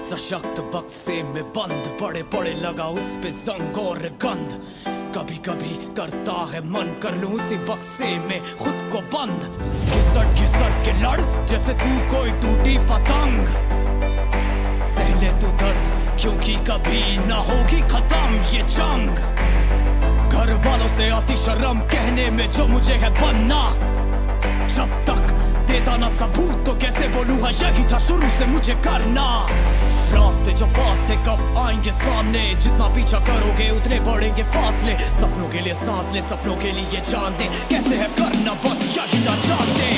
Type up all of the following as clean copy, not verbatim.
सशक्त बक्से में बंद, बड़े बड़े लगा उस पे जंग और गंध। कभी कभी करता है मन कर लूं उसी बक्से में खुद को बंद। घिसट के लड़ जैसे तू कोई टूटी पतंग। सहले तू दर्द क्योंकि कभी ना होगी खत्म ये जंग। घर वालों से आती शर्म कहने में जो मुझे है बनना। जब तक देता ना सबूत तो कैसे बोलूँ हाँ यही था शुरू से मुझे करना। रास्ते जो पास थे कब आएंगे सामने, जितना पीछा करोगे उतने बढ़ेंगे फासले। सपनों के लिए सांस ले, सपनों के लिए जान दे, कैसे है करना बस यही ना जानते।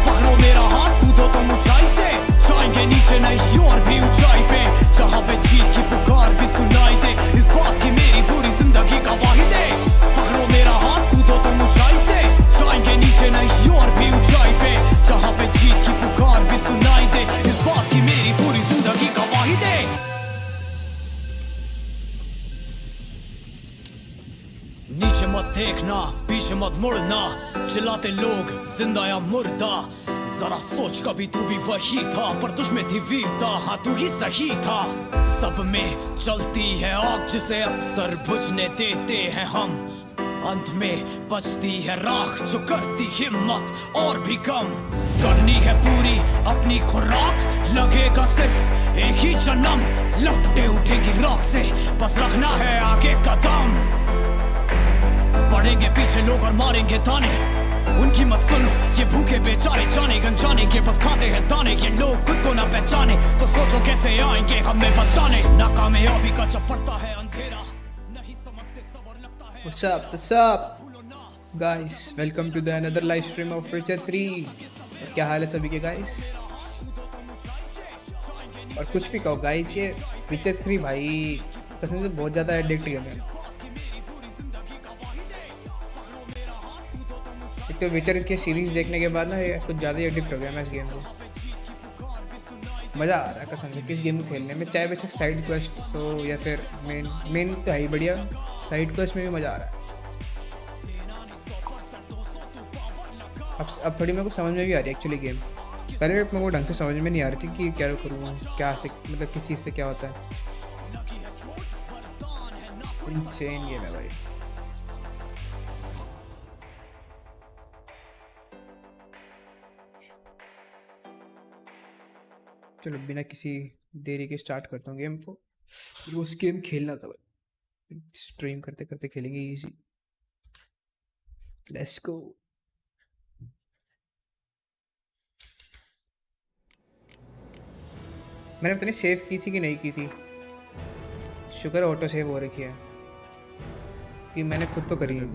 पकड़ो मेरा हाथ कूदो तो ऊंचाई से, जाएंगे नीचे नहीं और भी ऊंचाई पे। जहाँ पे जीत की पुकार भी सुनाई दे, इस बात की मेरी पूरी जिंदगी गवाही दे। पकड़ो मेरा हाथ कूदो तो ऊंचाई से, जाएंगे नीचे नहीं और भी ऊंचाई पे। जहाँ पे जीत की पुकार भी सुनाई दे, इस बात की मेरी पूरी जिंदगी गवाही दे। नीचे मत देखना, पीछे मत मुड़ना, चिल्लाते लोग जिंदा या मुर्दा। जरा सोच कभी तू भी वही था, पर तुझ में थी वीरता, हाँ तू ही सही था। सब में चलती है आग जिसे अक्सर बुझने देते हैं हम। अंत में बचती है राख जो करती हिम्मत और भी कम। करनी है पूरी अपनी खुराक, लगेगा सिर्फ एक ही जन्म। लपटे उठेगी राख से, बस रखना है आगे कदम। बढ़ेंगे पीछे लोग और मारेंगे ताने, उनकी मत सुनो ये भूखे बेचारे। जाने गंजाने के बस खाते हैं दाने, ये लोग खुद को ना पहचाने तो सोचो कैसे आएंगे हमें बचाने। नाकामयाबी का जब पड़ता है अंधेरा, नहीं समझते सबर लगता है। What's up guys, welcome to the another live stream of Witcher 3। और क्या हाल है सभी के गाइस? और कुछ भी कहो गाइस, ये Witcher 3 भाई कसम से बहुत ज़्यादा एडिक्ट गेम है। एक तो विचर की सीरीज देखने के बाद ना ये कुछ ज़्यादा ही एडिक्ट हो गया मैं इस गेम को। मज़ा आ रहा है कसम से किस गेम को खेलने में, चाहे बेशक साइड क्वेस्ट हो या फिर मेन तो है ही बढ़िया। साइड क्वेस्ट में भी मज़ा आ रहा है। अब थोड़ी मेरे को समझ में भी आ रही है एक्चुअली गेम। पहले मेरे को ढंग से समझ में नहीं आ रही थी कि क्या करूँ, क्या से मतलब किस चीज़ से क्या होता है। इनसेन गेम है भाई। चलो बिना किसी देरी के स्टार्ट करता हूँ गेम को। रोज गेम खेलना था भाई, स्ट्रीम करते करते खेलेंगे इजी। Let's go. मैंने पता नहीं सेव की थी कि नहीं की थी, शुक्र ऑटो सेव हो रखी है कि मैंने खुद तो करी है।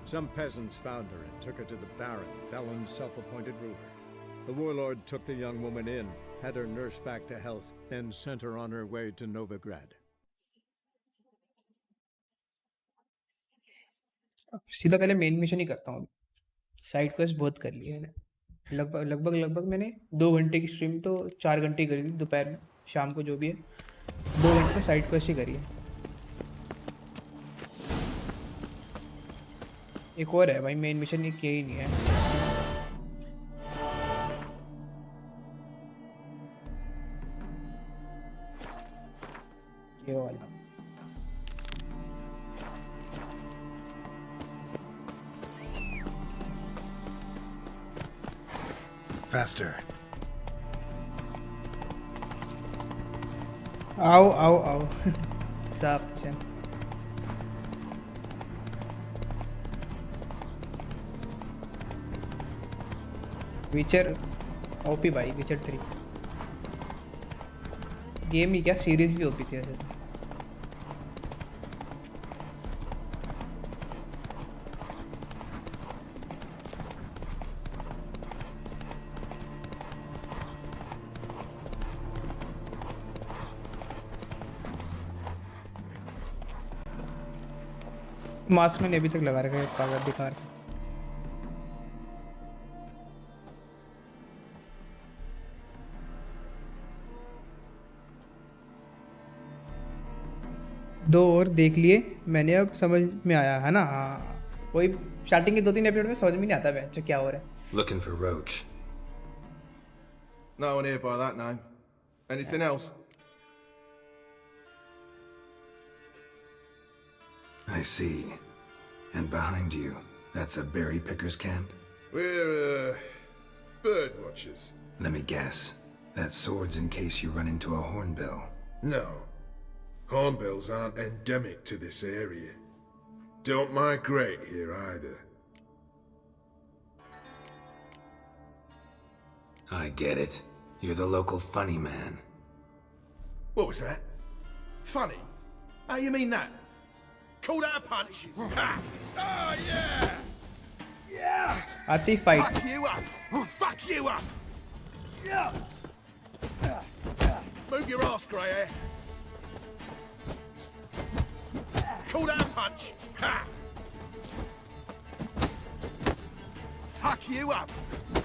Some peasants found her and took her to the baron, Valen's self-appointed ruler. The warlord took the young woman in, had her nursed back to health, then sent her on her way to Novigrad. सीधा पहले main mission ही करता हूँ। Side quest बहुत कर लिया है, लगभग मैंने 2 घंटे की स्ट्रीम तो 4 घंटे करी थी दोपहर में, शाम को जो भी है 2 घंटे तो साइड क्वेस्ट ही करी है। एक और है भाई मेन मिशन, ये किया ही नहीं है। ये वाला Faster. आओ साफ चल। विचर ओपी भाई, विचर 3 गेम ही क्या सीरीज भी ओपी थी ऐसे। मास्क मैंने अभी तक लगा रखा है, पागल बेकार से। दो और देख लिए मैंने, अब समझ में आया है ना। हाँ वही स्टार्टिंग के 2-3 एपिसोड में समझ में नहीं आता जो क्या हो रहा है। Looking for Roach. No one here by that name. Anything else? I see. And behind you, that's a berry picker's camp? We're, bird watchers. Let me guess. That sword's in case you run into a hornbill. No. Hornbills aren't endemic to this area. Don't migrate here either. I get it. You're the local funny man. What was that? Funny? How you mean that? Call that a punch? Ha! Oh, yeah! Yeah! आती fight. Fuck you up! Fuck you up! Yeah! Move your ass, grey hair. Call that a punch? Ha! Fuck you up!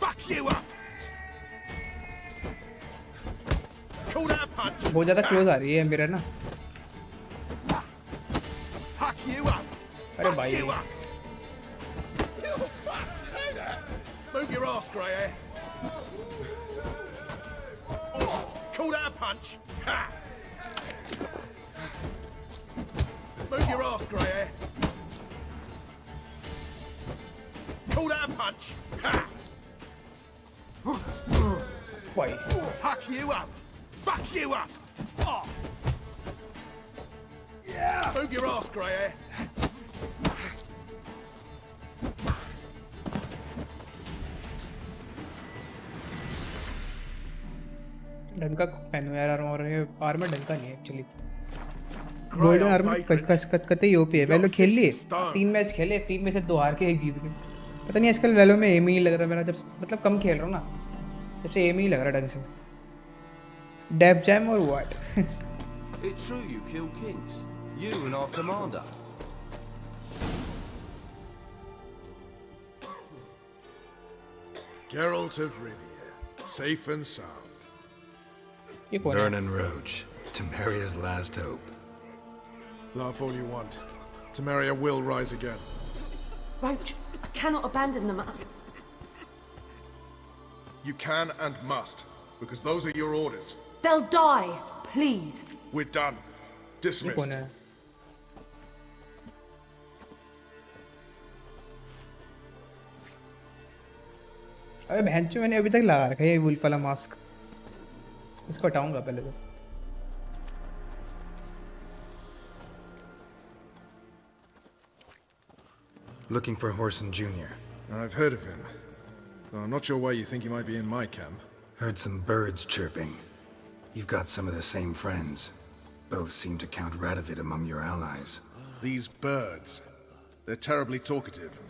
Fuck you up! Call that a punch? बहुत ज़्यादा close आ रही है मेरा ना. Fuck you up! अरे Fuck भाई. you up! You fuck, you know that? Move your ass, grey hair. Call that a punch? Ha! Move your ass, grey hair. Call that a punch? Ha! Why? Fuck you up! Fuck you up! Yeah! Move your ass, grey hair. ढंग का पहनो यार armour ढंग का नहीं है actually. Golden armour कतई OP है. वैलो खेल लिए 3 मैच खेले, 3 में से 2 हार के 1 जीत गए. पता नहीं आजकल वैलो में एम ही लग रहा मेरा. जब मतलब कम खेल रहा हूँ ना जब से एम ही लग रहा ढंग से. डैब जैम और what. It's true you kill kings. You and our commander. Geralt of Rivia, safe and sound. ये कौन है? Vernon Roach, Temeria's last hope. Laugh all you want. Temeria will rise again. Roach, I cannot abandon them. You can and must, because those are your orders. They'll die. Please. We're done. ये Dismissed. कौन है? अबे बहनचोद मैंने अभी तक लगा रखा है ये वुल्फ वाला मास्क. इसको हटाऊंगा पहले तो. Looking for Horson Jr. I've heard of him. Though I'm not sure why you think he might be in my camp. Heard some birds chirping. You've got some of the same friends. Both seem to count Radovid among your allies. These birds. They're terribly talkative.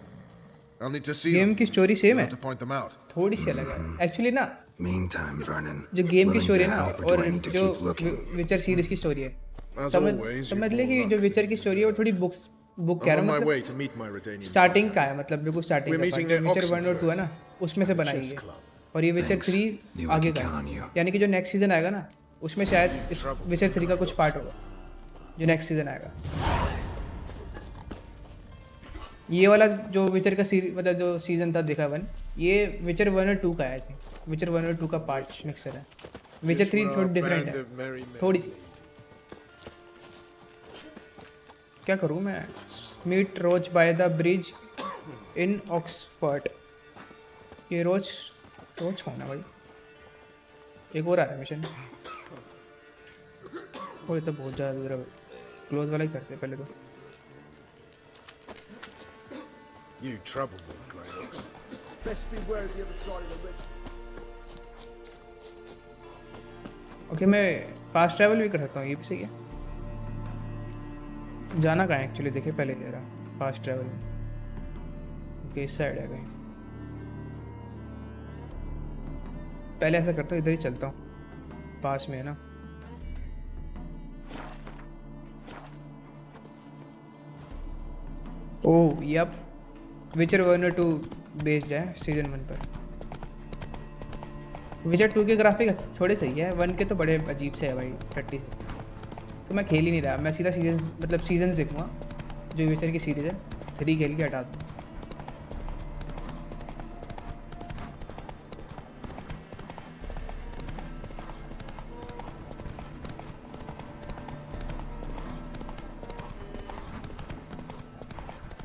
I'll need to see game them. की story same You'll है. have to point them out. थोड़ी सी अलग है actually ना. Meantime, Vernon, जो game की willing story to है ना help or do और I need to जो keep looking? विचर सीरीज की स्टोरी है. As समझ always, समझ you ले कि will जो not विचर की see स्टोरी है वो थोड़ी बुक कह I'm रहा on हूँ my मतलब way to meet my Redanian starting का contact. है मतलब बिल्कुल स्टार्टिंग We're का meeting जो at विचर Oxford 1 और 2 है ना उसमें से बनाई Chess है. club. और ये विचर Thanks. 3 Knew I आगे could का count on है. you. यानी कि जो नेक्स्ट सीजन आएगा ना उसमें शायद इस विचर 3 का कुछ पार्ट होगा जो नेक्स्ट सीजन आएगा. ये वाला जो विचर का मतलब जो सीजन था देखा 1 ये विचर 1 और 2 का है. विचर 1 और 2 का पार्ट मिक्सर है. विचर 3 थोड़ी डिफरेंट है थोड़ी सी. क्या करूँ मैं? Meet Roach by the bridge in Oxford. ये रोच कौन है भाई? एक और आ रहा है मिशन. वो ये तो बहुत ज़्यादा दूर है. क्लोज वाला ही करते हैं पहले तो. You troubled me, Greylocks. Best beware of the other side of the ridge. Okay मैं फास्ट ट्रैवल भी कर सकता हूँ. ये भी सही है. जाना कहाँ है एक्चुअली देखिए पहले जरा. फास्ट ट्रैवल ओके इस साइड है कहीं. पहले ऐसा करता हूँ इधर ही चलता हूँ पास में है ना. ओह यप विचर 1 और 2 बेस्ड है सीजन 1 पर. विचर 2 के ग्राफिक थोड़े सही है. 1 के तो बड़े अजीब से है भाई. 30 तो मैं खेल ही नहीं रहा. मैं सीधा सीजन देखूँगा जो विचर की सीरीज है. 3 खेल के हटा दूँ.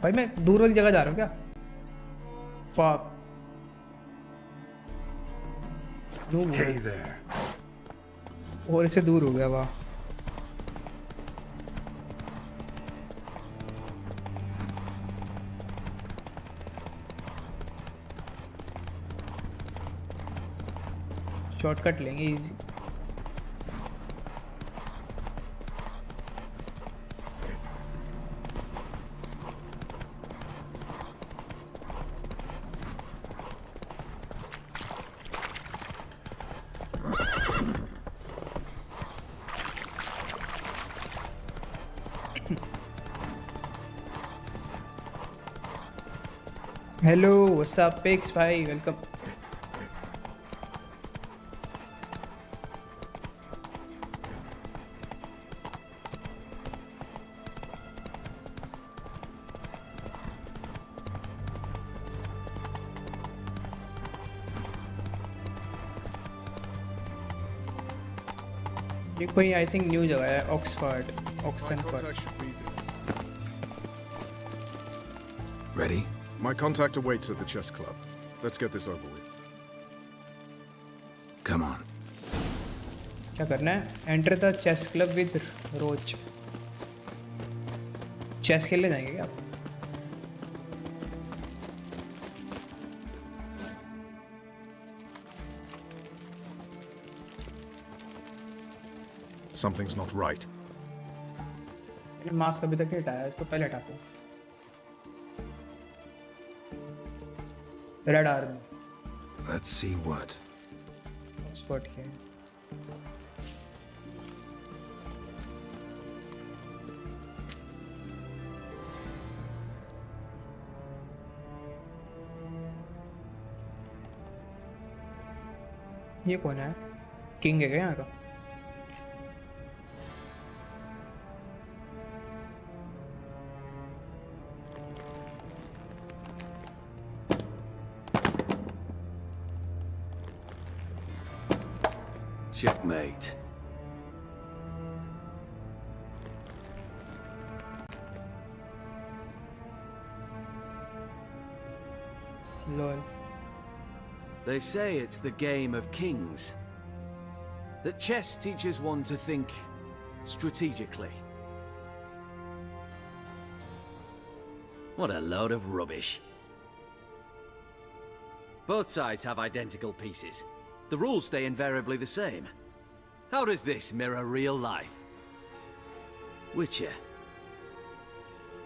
भाई मैं दूर वाली जगह जा रहा हूँ क्या? Fuck. Hey there. और इससे दूर हो गया वाह. शॉर्टकट लेंगे easy. Hello what's up Pix भाई वेलकम. ये कोई आई थिंक न्यू जगह है Oxford. Ready? My contact awaits at the chess club. Let's get this over with. Come on. क्या करना है? Enter the chess club with Roach. Chess खेलने जाएंगे क्या? Something's not right. मैंने मास्क अभी तक हटाया, इसको पहले हटाते हैं. Red army. Let's see what. Oxford के. ये कौन है? किंग है क्या यहाँ का? Checkmate. Lol. They say it's the game of kings. That chess teaches one to think strategically. What a load of rubbish. Both sides have identical pieces. The rules stay invariably the same. How does this mirror real life? Witcher,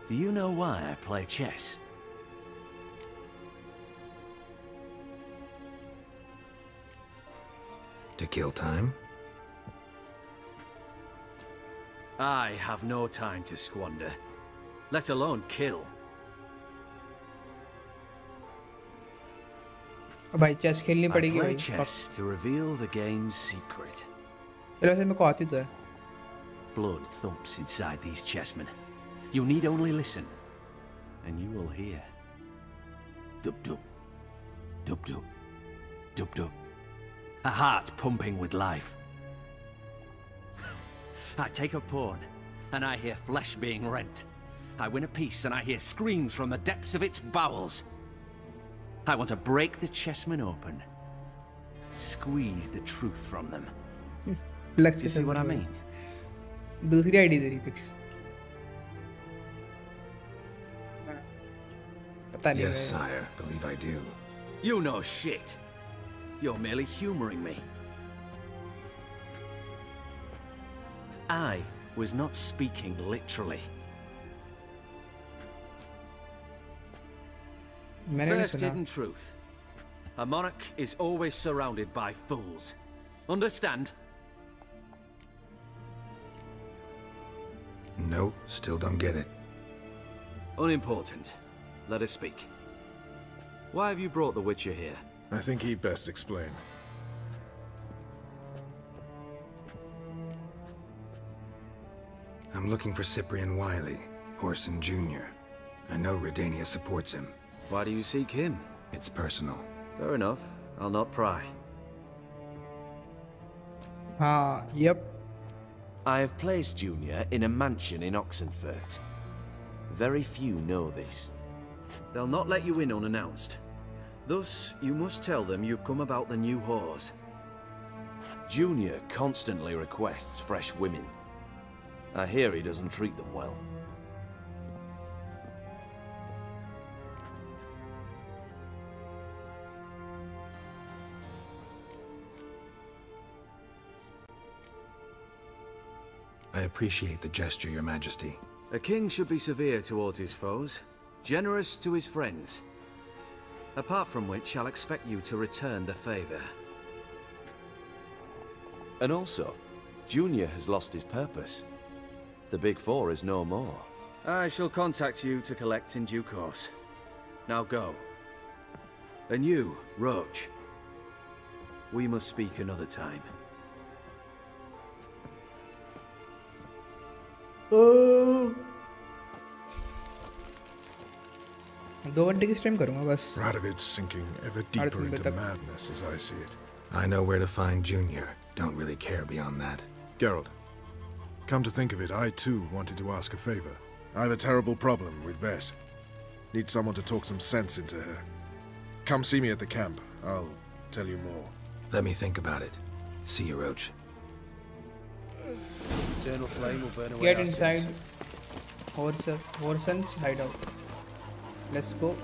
do you know why I play chess? To kill time? I have no time to squander, let alone kill. भाई chess खेलनी I पड़ेगी play भाई. chess to reveal the game's secret. चलो वैसे मेरे को आती तो है. Blood thumps inside these chessmen. You need only listen, and you will hear. Dub dub, dub dub, dub dub. A heart pumping with life. I take a pawn, and I hear flesh being rent. I win a piece, and I hear screams from the depths of its bowels. I want to break the chessmen open, squeeze the truth from them. You see what I mean? दूसरी ID दे रही fix. पता नहीं. Yes, sire. Believe I do. You know shit. You're merely humoring me. I was not speaking literally. First hidden truth. A monarch is always surrounded by fools. Understand? No, still don't get it. Unimportant. Let us speak. Why have you brought the Witcher here? I think he'd best explain. I'm looking for Cyprian Wiley, Horson Jr. I know Redania supports him. Why do you seek him? It's personal. Fair enough. I'll not pry. Yep. I have placed Junior in a mansion in Oxenfurt. Very few know this. They'll not let you in unannounced. Thus, you must tell them you've come about the new whores. Junior constantly requests fresh women. I hear he doesn't treat them well. I appreciate the gesture, Your Majesty. A king should be severe towards his foes, generous to his friends. Apart from which, I'll expect you to return the favor. And also, Junior has lost his purpose. The Big Four is no more. I shall contact you to collect in due course. Now go. And you, Roach. We must speak another time. दो घंटे की stream करूँगा बस. Radovid's sinking ever deeper into madness as I see it. I know where to find Junior. Don't really care beyond that. Geralt, come to think of it, I too wanted to ask a favor. I have a terrible problem with Vess. Need someone to talk some sense into her. Come see me at the camp. I'll tell you more. Let me think about it. See you, Roach. Eternal flame will burn away. Get inside. Horson's hideout. Let's go.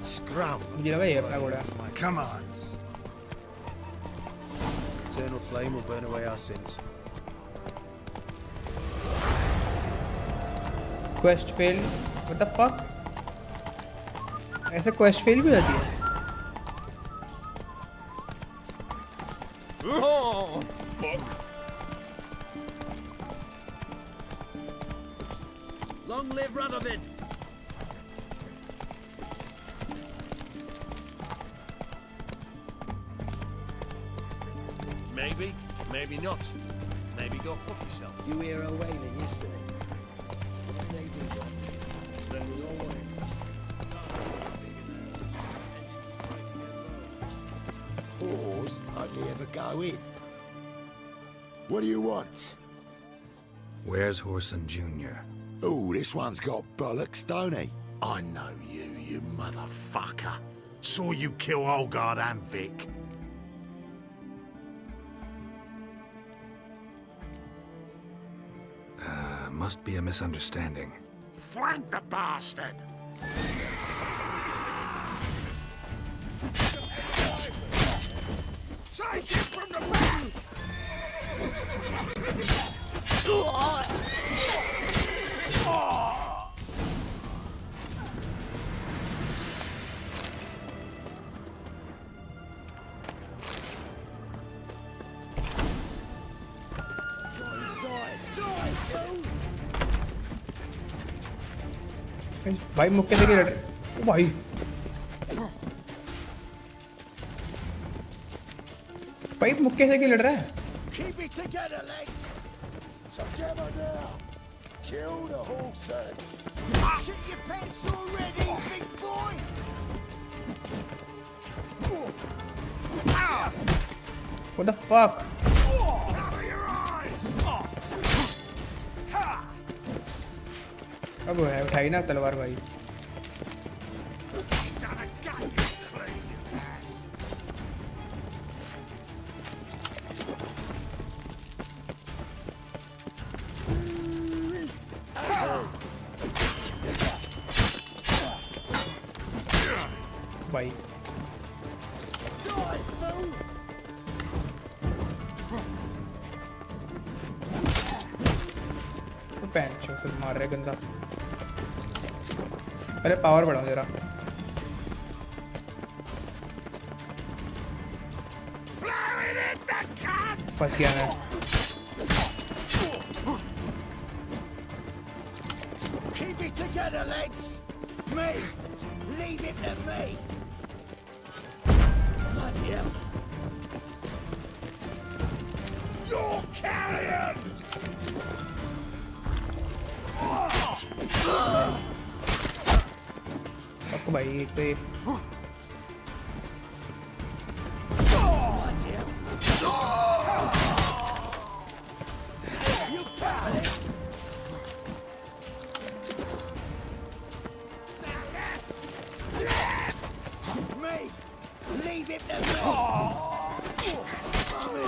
Scrum. मुझे लगा ये अपना घोड़ा. Come on. Eternal flame will burn away our sins. Quest fail. What the fuck? ऐसे quest fail भी होती है. Oh, fuck. Long live Radovid! Maybe, maybe not. Maybe go fuck yourself. You hear her wailing yesterday? What did they do? Send us all away. Whores hardly ever go in. What do you want? Where's Horson Jr.? Oh, this one's got bollocks, don't he? I know you, you motherfucker. Saw you kill Olgard and Vic. Must be a misunderstanding. Flank the bastard! Take it from the back! भाई मुक्के से क्यों लड़ रहे? ओ भाई भाई मुक्के से क्यों लड़ रहा है? Keep it together, lads! Together now! Kill the horse, Shit your pants already, big boy! What the fuck? Cover your eyes! अब है उठाई ना तलवार भाई. भाई तो पैंट चो तो मार रहे गंदा. पहले पावर बढ़ाओ जरा. फंस गया मैं. Keep it together, lads! Me! Leave it to me! Bloody hell! You're carrion! fuck भाई एक तो ये You got it! Leave him to me.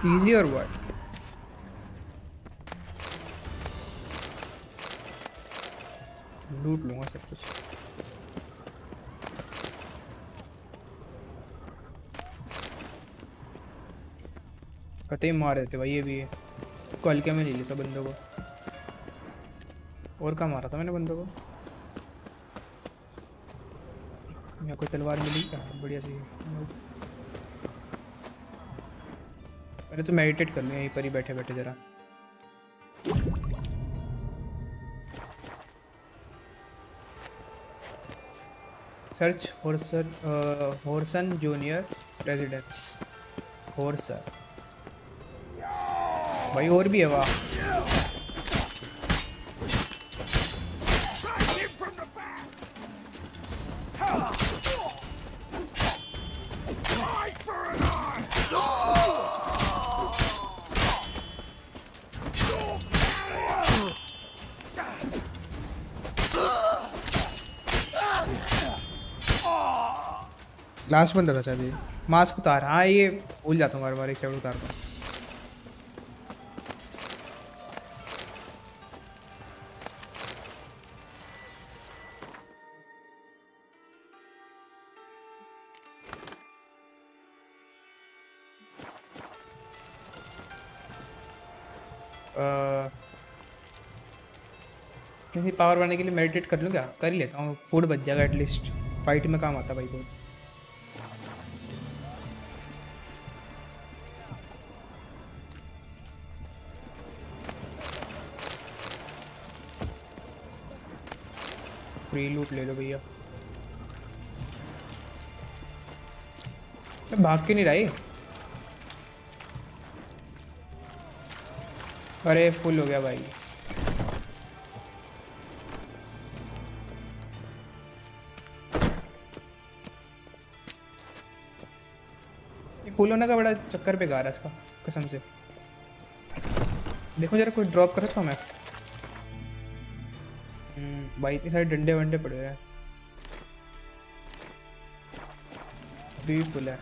Easy or what? लूट लूंगा सब कुछ। कतई मार देते भाई, ये भी है। कल क्या मैं ले लेता बंदों को। और कहाँ मारा था मैंने बंदों को? मेरे को तलवार मिली क्या? बढ़िया सी। पहले तो मेडिटेट कर लूँ यहीं पर ही बैठे बैठे जरा। Search Horson junior residence. Horson भाई, और भी है वाह। लास्ट बंदा था शायद ये। मास्क उतार, हाँ ये भूल जाता हूँ बार बार, एक साइड उतारता हूँ। किसी पावर बढ़ाने के लिए मेडिटेट कर लूँ क्या? कर ही लेता हूँ, फूड बच जाएगा एटलीस्ट। फाइट में काम आता भाई बहुत। फ्री लूट ले लो भैया। मैं भाग के नहीं रही। अरे फुल हो गया भाई। ये फुल होने का बड़ा चक्कर बेकार है इसका, कसम से। देखो जरा कोई ड्रॉप कर सकता हूँ मैं? भाई इतने सारे डंडे वंडे पड़े हैं। अभी फुल है।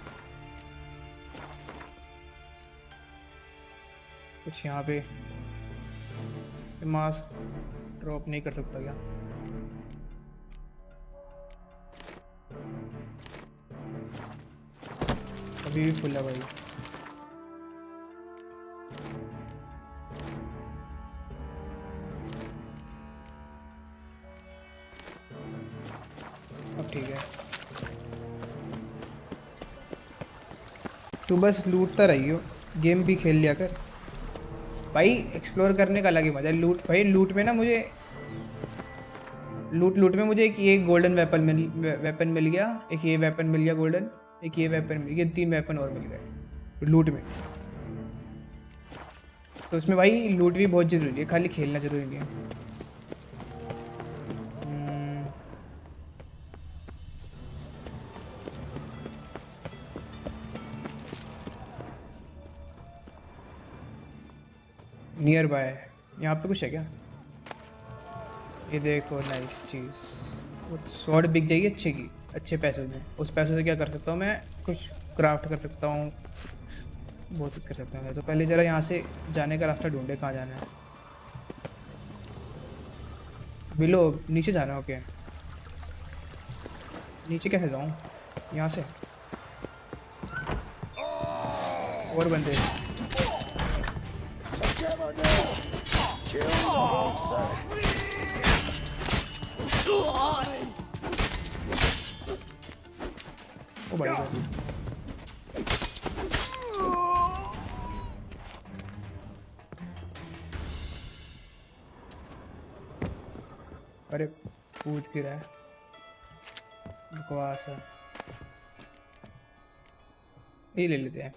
कुछ यहाँ पे मास्क ड्रॉप नहीं कर सकता क्या? अभी भी फुल है भाई। अब ठीक है। तू बस लूटता रही हो, गेम भी खेल लिया कर भाई। एक्सप्लोर करने का अलग ही मजा है। लूट भाई, लूट में ना मुझे लूट में मुझे एक ये गोल्डन वेपन मिल गया, एक ये वेपन मिल गया गोल्डन, एक ये वेपन मिल गया, 3 वेपन और मिल गए लूट में। तो उसमें भाई लूट भी बहुत ज़रूरी है, खाली खेलना ज़रूरी नहीं है। नियर बाय यहाँ पे कुछ है क्या? ये देखो नाइस चीज़। वो स्वॉर्ड बिक जाएगी अच्छे पैसों में। उस पैसों से क्या कर सकता हूँ मैं? कुछ क्राफ्ट कर सकता हूँ, बहुत कुछ कर सकता हूँ। तो पहले ज़रा यहाँ से जाने का रास्ता ढूंढे, कहाँ जाना है। बिलो नीचे जाना है। ओके, नीचे कैसे जाऊँ? यहाँ से और बंदे। ओ भाई अरे कूद गिरा है, बकवास है। ये ले लेते हैं।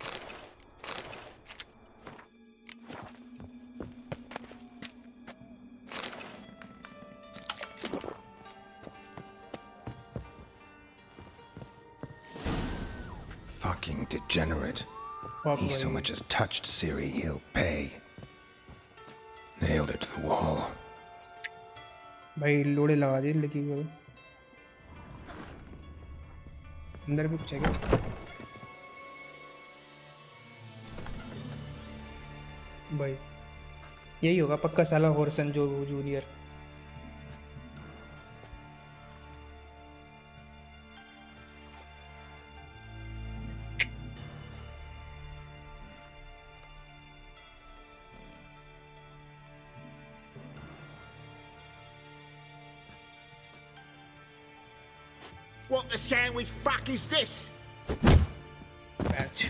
Fucking degenerate. Fuck He so भाई। much as touched Siri, he'll pay. Nailed it to the wall. भाई लोड़े लगा दिए लड़की को। अंदर भी कुछ है क्या? भाई यही होगा पक्का साला हॉर्सन जो junior. What the sandwich fuck is this? Match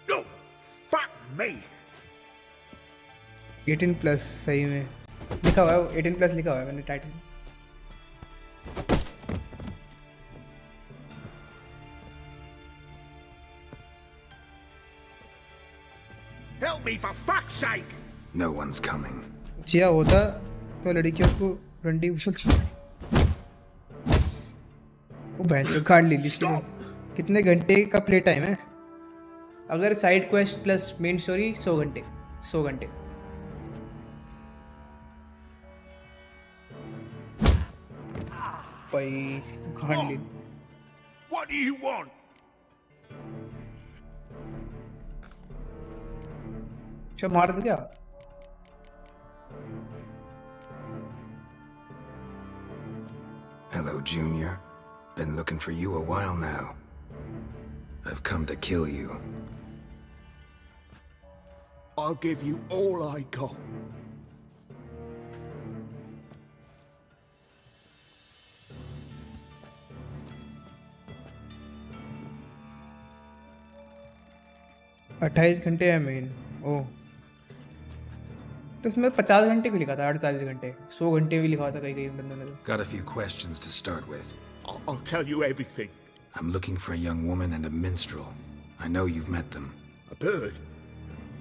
No! Fuck me! 18+ सही में लिखा हुआ है, 18+ लिखा हुआ है मैंने title. Help me for fuck's sake! No one's coming. जिया होता तो लड़कियों को रंडी वो भैंस जो कार्ड ले ली इसने। कितने घंटे का प्ले टाइम है? अगर side quest plus main story 100 घंटे 100 घंटे। भाई इसकी तो कार्ड ले ली। What do you want? अच्छा मार दो क्या? Hello, Junior. Been looking for you a while now. I've come to kill you. I'll give you all I got. अट्ठाईस घंटे है मेन। ओ तो उसमें 50 घंटे भी लिखा था, 48 घंटे 100 घंटे भी लिखा था कहीं कहीं बंदे ने। Got a few questions to start with. I'll tell you everything. I'm looking for a young woman and a minstrel. I know you've met them. A bird?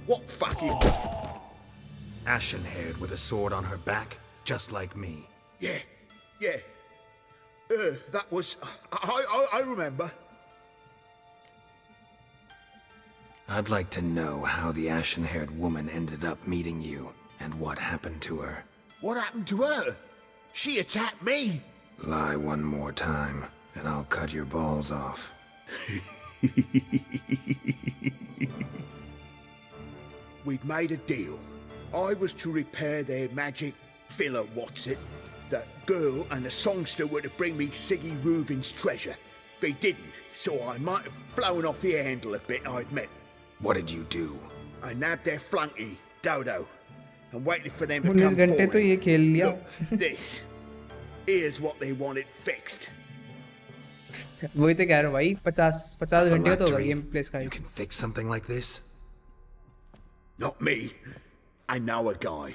What fucking... Ashen-haired with a sword on her back, just like me. Yeah. That was... I remember. I'd like to know how the ashen-haired woman ended up meeting you, and what happened to her. What happened to her? She attacked me. Lie one more time, and I'll cut your balls off. We'd made a deal. I was to repair their magic villa, what's it? The girl and the songster were to bring me Siggy Reuven's treasure. They didn't, so I might have flown off the handle a bit, I admit. What did you do? I nabbed their flunky, Dodo, and waited for them to 19 come घंटे तो ये forward. खेल लिया। Look, this. Here's what they wanted fixed. वही तो कह रहा हूँ भाई 50 घंटे तो होगा Phylactery. गेम प्लेस का। You can fix something like this? Not me. I know a guy.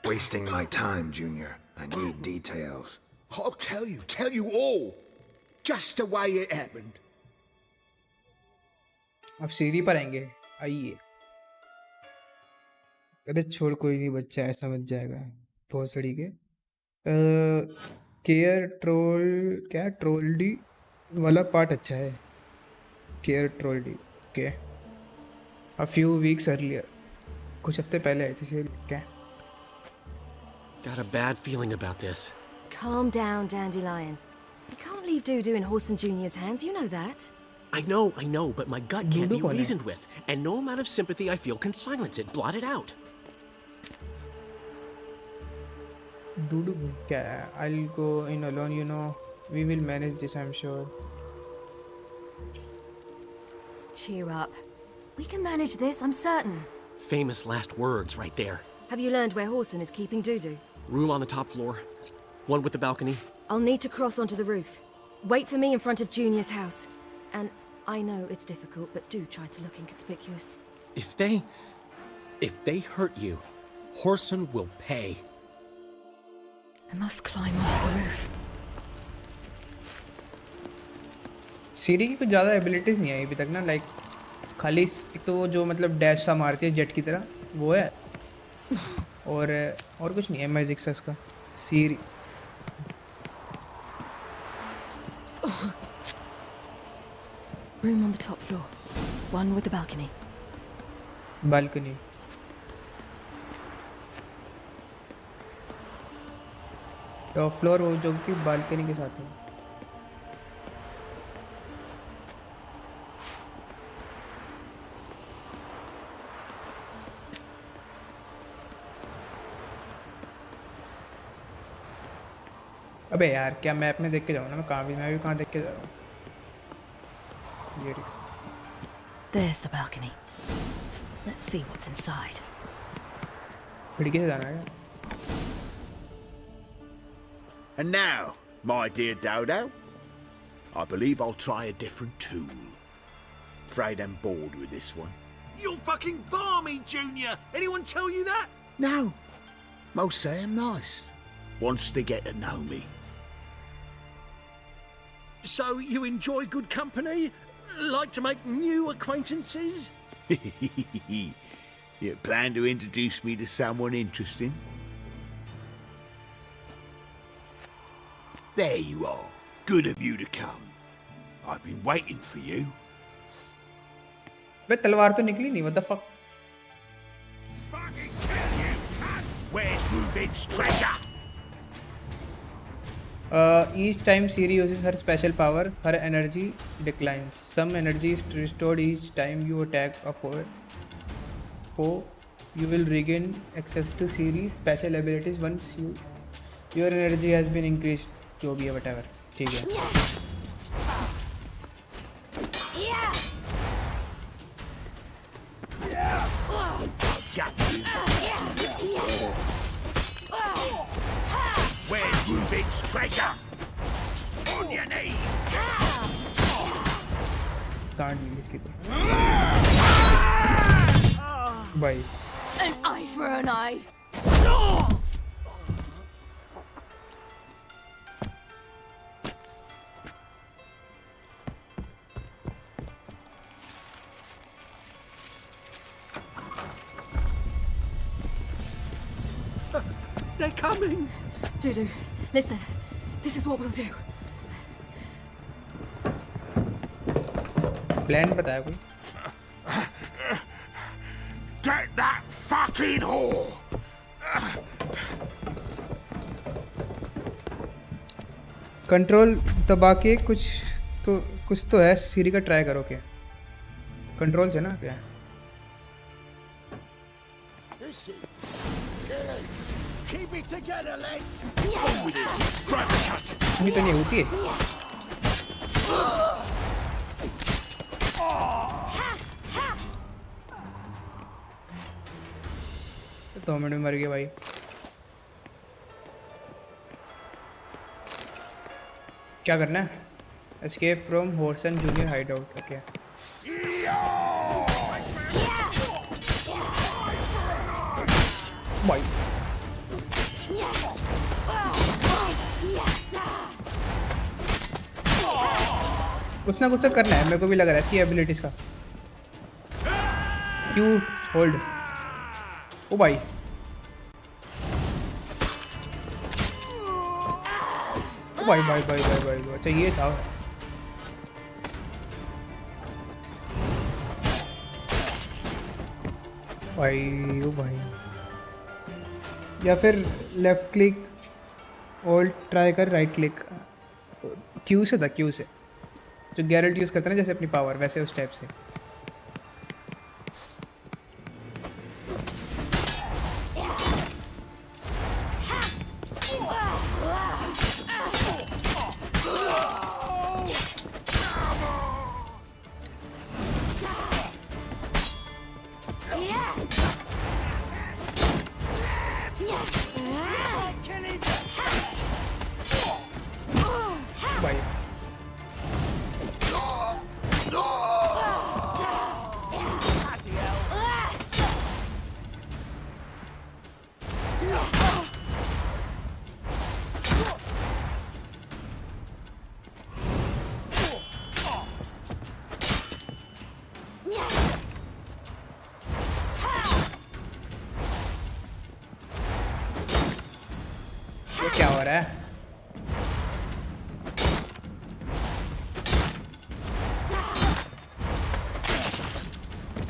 Wasting my time, Junior. I need details. I'll tell you all. Just the way it happened. अब सीरी पर आएंगे, आइए। अरे छोड़ कोई नहीं, बच्चा है समझ जाएगा बहुत सड़ी के। केयर ट्रोल क्या ट्रोल डी वाला पार्ट अच्छा है। Care troll D okay. A few weeks earlier कुछ हफ्ते पहले आई थी सेल क्या। Got a bad feeling about this. Calm down, Dandelion. You can't leave Dudu in Horson Jr.'s hands, you know that. I know, but my gut can't Dudu be कौन है? reasoned with, and no amount of sympathy I feel can silence it. Blot it out. डूडू क्या है? I'll go in alone, you know. We will manage this, I'm sure. Cheer up. We can manage this, I'm certain. Famous last words right there. Have you learned where Horson is keeping Dudu? Room on the top floor. One with the balcony. I'll need to cross onto the roof. Wait for me in front of Junior's house. And I know it's difficult, but do try to look inconspicuous. If they hurt you, Horson will pay. I must climb onto the roof. सीरी की कुछ ज़्यादा abilities नहीं आई अभी तक ना, like खाली एक तो वो जो मतलब डैश सा मारती है जेट की तरह वो है। और कुछ नहीं है मैजिक से इसका सीरी Room on the top floor. One with the balcony. Balcony top floor वो जो कि बालकनी के साथ है। अबे यार क्या मैप में देख के जाऊँ ना मैं भी कहाँ देख के जा रहा हूँ। ये रही। There's the balcony. Let's see what's inside. खिड़की से जाना है। And now, my dear Dodo, I believe I'll try a different tool. Afraid I'm bored with this one. You're fucking balmy, Junior! Anyone tell you that? No, most say I'm nice. Wants to get to know me. So you enjoy good company? Like to make new acquaintances? You plan to introduce me to someone interesting? There you are. Good of you to come. I've been waiting for you. बे तलवार तो निकली नहीं, what the fuck? Fucking kill you, cunt! Where's Reuben's treasure? Each time Siri uses her special power, her energy declines. Some energy is restored each time you attack a foe. You will regain access to Siri's special abilities once your energy has been increased. जो भी है whatever, ठीक है। Where's Rubik's treasure? On your knees! Can't leave इसकी तो। भाई। An eye for an eye. They're coming! Dudu, listen. This is what we'll do. Plan बताया कोई? Get that fucking whore! Control दबा के कुछ तो है सीरी का ट्राई करो क्या? कंट्रोल से ना क्या? Keep it together, lads! On with it! Grab the cut! ये तो नहीं होती है। 2 मिनट में मर गया भाई। क्या करना है? Escape from Horsen Junior hideout. Okay भाई कुछ ना कुछ तो करना है, मेरे को भी लग रहा है इसकी एबिलिटीज का। Q hold. ओ भाई ओ भाई भाई भाई भाई भाई, अच्छा ये था। भाई ओ भाई, या फिर लेफ्ट क्लिक होल्ड ट्राई कर, राइट क्लिक। क्यू से था, क्यू से जो गैरेंट यूज़ करते हैं ना जैसे अपनी पावर, वैसे उस टाइप से। हो रहा है?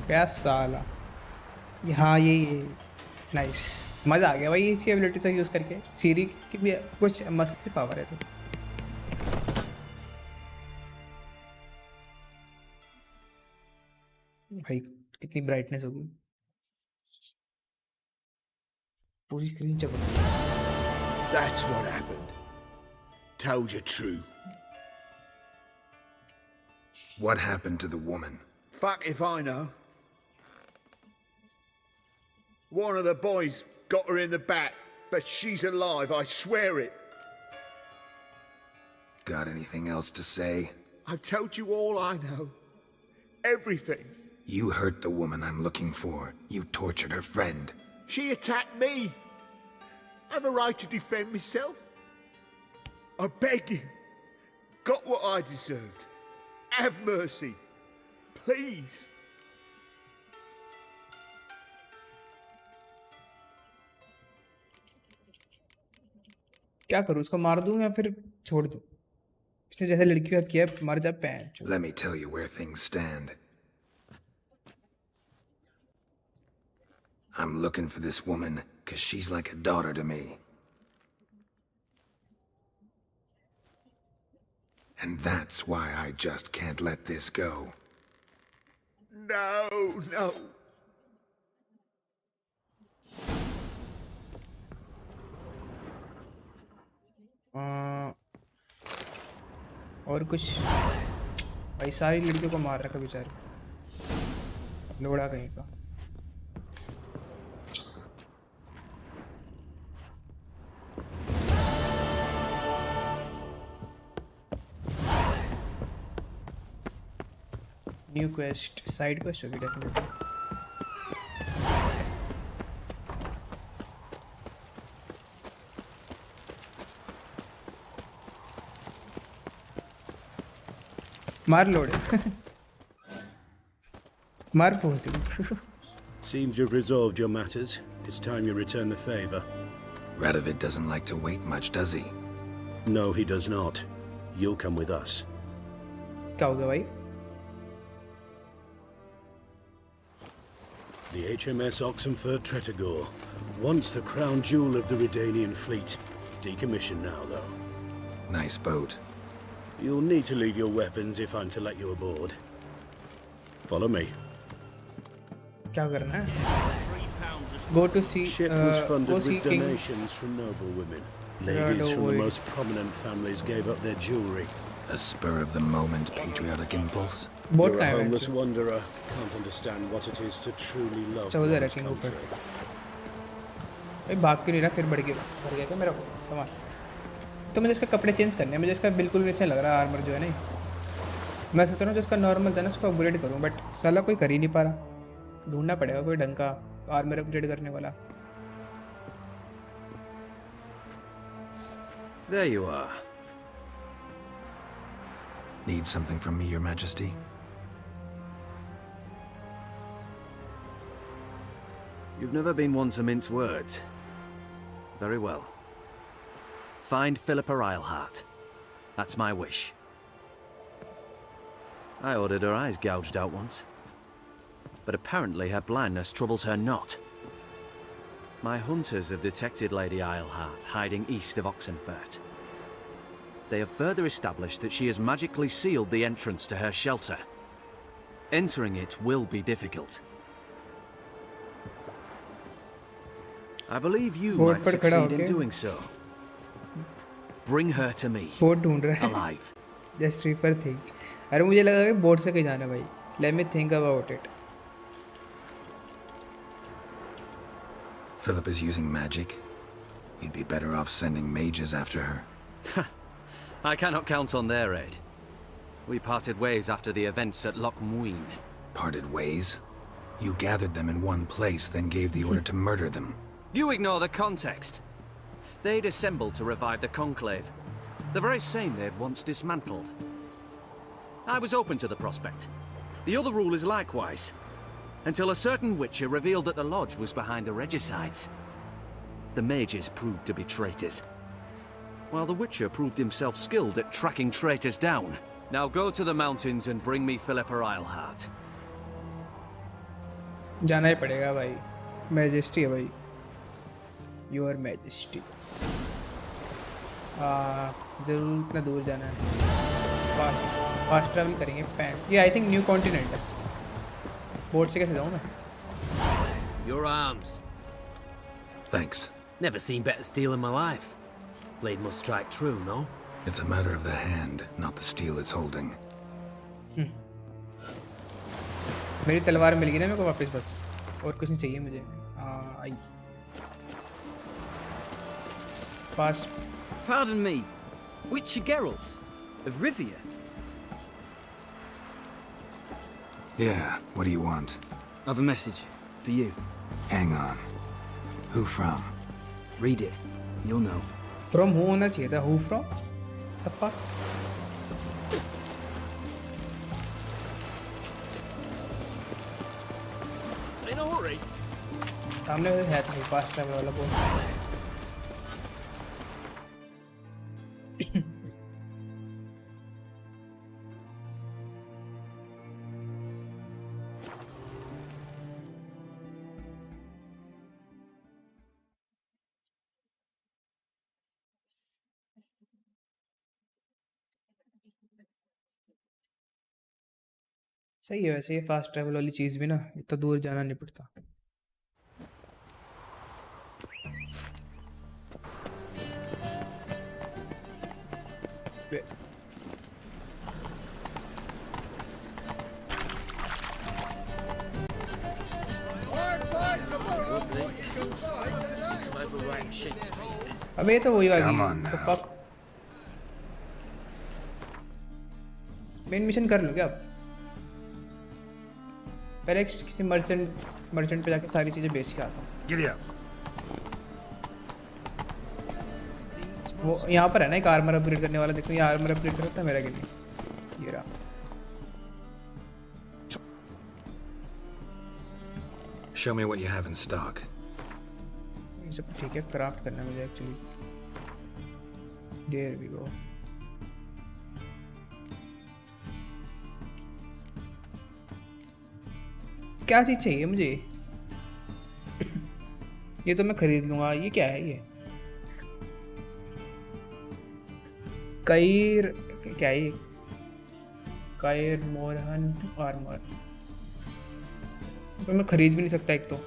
क्या साला? हाँ ये नाइस, मज़ा आ गया भाई इसकी एबिलिटी से यूज़ करके। सीरी की भी कुछ मस्त सी पावर है। तो भाई कितनी ब्राइटनेस होगी, पूरी स्क्रीन चमक। That's what happened. Told you true. What happened to the woman? Fuck if I know. One of the boys got her in the back, but she's alive, I swear it. Got anything else to say? I've told you all I know. Everything. You hurt the woman I'm looking for. You tortured her friend. She attacked me. I have a right to defend myself. I beg you. Got what I deserved. Have mercy. Please. क्या करूँ, उसको मार दूँ या फिर छोड़ दूँ? उसने जैसे लड़की के साथ किया, मर जा पैंच। Let me tell you where things stand. I'm looking for this woman because she's like a daughter to me. And that's why I just can't let this go. No, no. और कुछ भाई, सारी लड़कियों को मार रखा बेचारी, लोड़ा कहीं का। न्यू क्वेस्ट, साइड क्वेस्ट होगी डेफिनेटली। मार लोड़े मार पहुंच दे। Seems you've resolved your matters. It's time you return the favor. Radovid doesn't like to wait much, does he? No, he does not. You'll come with us. क्या हो गया भाई? The HMS Oxenford Tretogor, once the crown jewel of the Redanian fleet. Decommissioned now, though. Nice boat. You'll need to leave your weapons if I'm to let you aboard. Follow me. क्या करना है? Go to see. Ship was funded with King. donations from noble women. Ladies from the most prominent families gave up their jewelry. A spur-of-the-moment patriotic impulse? You're a homeless wanderer. Can't understand what it is to truly love one's country. भाई भाग क्यों नहीं रहा? फिर बढ़ गया क्या मेरा सामान? तो मुझे इसका कपड़े चेंज करने हैं। मुझे इसका बिल्कुल नहीं अच्छा लग रहा आर्मर जो है नहीं। मैं सोच रहा हूँ जो इसका नॉर्मल था ना उसको अपग्रेड करूँ, बट साला कोई कर ही नहीं पा रहा। ढूंढना पड़ेगा कोई ढंग का आर्मर अपग्रेड करने वाला। There you are. Need something from me, Your Majesty? You've never been one to mince words. Very well. Find Philippa Eilhart. That's my wish. I ordered her eyes gouged out once. But apparently her blindness troubles her not. My hunters have detected Lady Eilhart hiding east of Oxenfurt. They have further established that she has magically sealed the entrance to her shelter. Entering it will be difficult. I believe you might succeed in doing so. Bring her to me. Boat ढूंढ रहा है। Alive. Just reaper things. अरे मुझे लगा कि boat से कहीं जाना भाई। Let me think about it. Philip is using magic. You'd be better off sending mages after her. I cannot count on their aid. We parted ways after the events at Loch Muin. Parted ways? You gathered them in one place, then gave the order to murder them. You ignore the context. They'd assembled to revive the Conclave. The very same they'd once dismantled. I was open to the prospect. The other rule is likewise. Until a certain witcher revealed that the Lodge was behind the regicides. The mages proved to be traitors. while the Witcher proved himself skilled at tracking traitors down. Now go to the mountains and bring me Philippa Eilhart. जाना ही पड़ेगा भाई, majesty है भाई, your majesty. जरूर इतना दूर जाना है, फास्ट ट्रैवल करेंगे। पैन ये आई थिंक न्यू कॉन्टिनेंट है। बोट से कैसे जाऊँ मैं? Your arms. Thanks. Never seen better steel in my life. Blade must strike true, no? It's a matter of the hand, not the steel it's holding. मेरी तलवार मिल गई ना मेरे को वापस, बस और कुछ नहीं चाहिए मुझे। आई fast. Pardon me, Witcher Geralt of Rivia. Yeah, what do you want? I've a message for you. Hang on. Who from? Read it. You'll know. From who होना चाहिए था? Who from? The fuck? In a hurry. सामने है तो fast travel वाला बोल। सही है वैसे ये फास्ट ट्रैवल वाली चीज़ भी ना, इतना दूर जाना नहीं पड़ता। अबे तो वही वाली तो फक। मेन मिशन कर लो क्या आप? पहले किसी मर्चेंट पे जाके सारी चीज़ें बेच के आता हूँ। वो यहाँ पर है ना एक आर्मर अपग्रेड करने वाला, देखो ये आर्मर अपग्रेड कर सकता है मेरा के लिए। ये रहा। Show me what you have in stock. ये सब ठीक है, क्राफ्ट करना है मुझे एक्चुअली। There we go. क्या चीज़ चाहिए मुझे? ये तो मैं खरीद लूँगा। ये क्या है? ये कायर क्या है? ये कायर मोरहन आर्मर तो मैं खरीद भी नहीं सकता एक तो।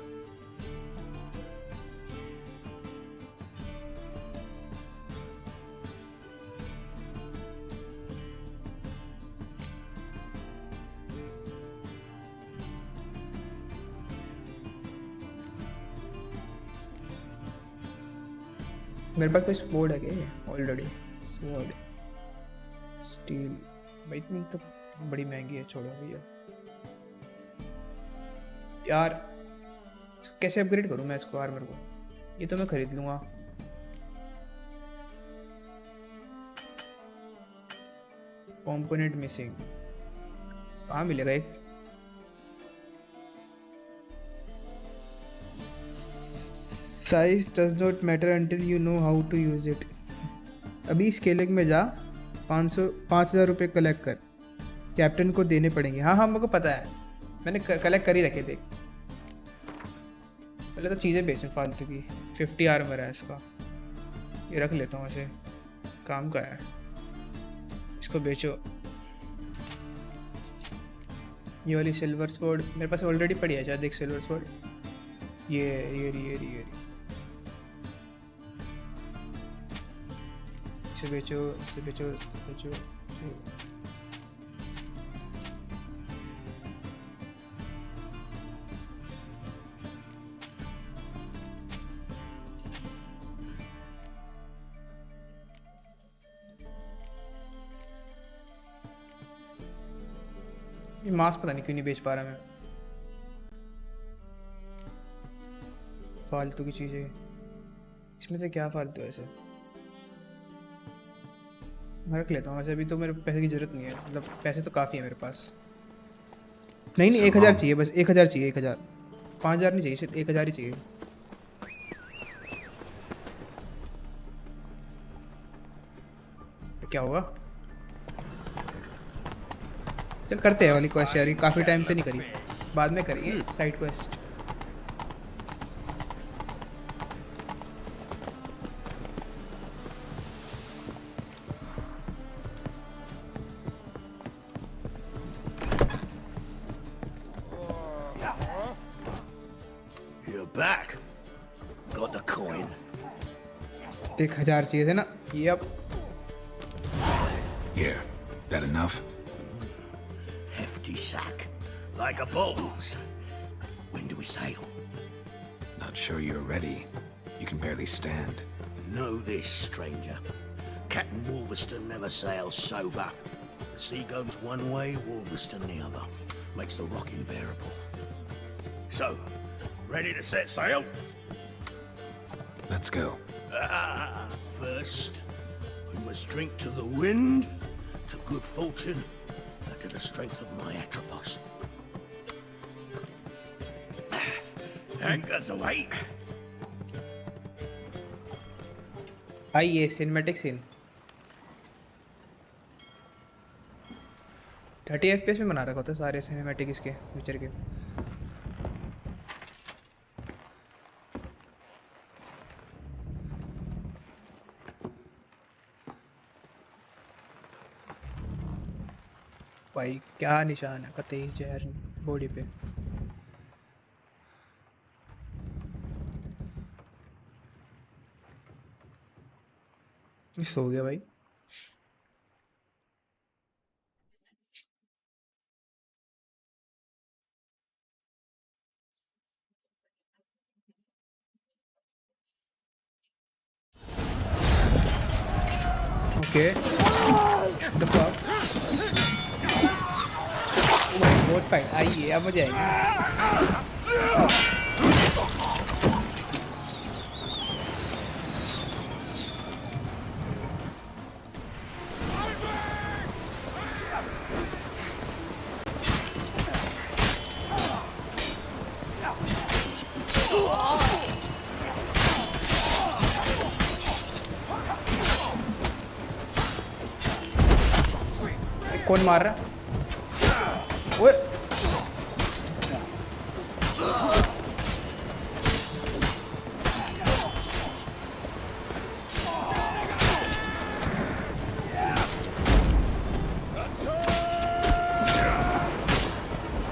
मेरे पास कोई स्वॉर्ड है क्या? ऑलरेडी स्वॉर्ड स्टील भाई इतनी तो बड़ी महंगी है। छोड़ो भैया यार, कैसे अपग्रेड करूं मैं इसको आर्मर को? ये तो मैं खरीद लूँगा। कंपोनेंट मिसिंग कहाँ मिलेगा एक? Size does not matter until you know how to use it. अभी स्केलिंग में जा, 5,000 रुपये कलेक्ट कर, कैप्टन को देने पड़ेंगे। हाँ हाँ मेरे को पता है, मैंने कलेक्ट कर ही रखे थे। पहले तो चीज़ें बेचूं फालतू की। 50 आर्मर है इसका, ये रख लेता हूँ, ऐसे काम का है। इसको बेचो। ये वाली सिल्वर स्वॉर्ड मेरे पास ऑलरेडी पड़ी है शायद, एक सिल्वर स्वॉर्ड। ये इसे बेचो, इसे बेचो, बेचो, बेचो। ये मास्क पता नहीं क्यों नहीं बेच पा रहा मैं। फालतू की चीज़ें इसमें से क्या फालतू है? ऐसे मैं रख लेता हूँ वैसे। अभी तो मेरे पैसे की ज़रूरत नहीं है, मतलब पैसे तो काफ़ी है मेरे पास। नहीं 1000 चाहिए बस, 1000 चाहिए, 1000। 5000 नहीं चाहिए, सिर्फ 1000 ही चाहिए। क्या होगा? चल करते हैं वाली क्वेस्ट यार, काफ़ी टाइम से नहीं करी, बाद में करेंगे side quest. You're back. Got the coin. 1000 चाहिए थे ना? Yep. Here, that enough? Hefty sack. Like a bull's. When do we sail? Not sure you're ready. You can barely stand. Know this, stranger. Captain Wolverston never sails sober. The sea goes one way, Wolverston the other. Makes the rocking bearable. So, ready to set sail? Let's go. First, we must drink to the wind, to good fortune, and to the strength of my Atropos. Anchors away. आइए cinematic scene 30 FPS में बना रखा होता है सारे cinematic इसके feature के. भाई क्या निशान है कतई जहर बॉडी पे. सो गया भाई. Okay the fuck. बहुत फाइट आइए अब मजा आएगी. कौन मार रहा है? ओए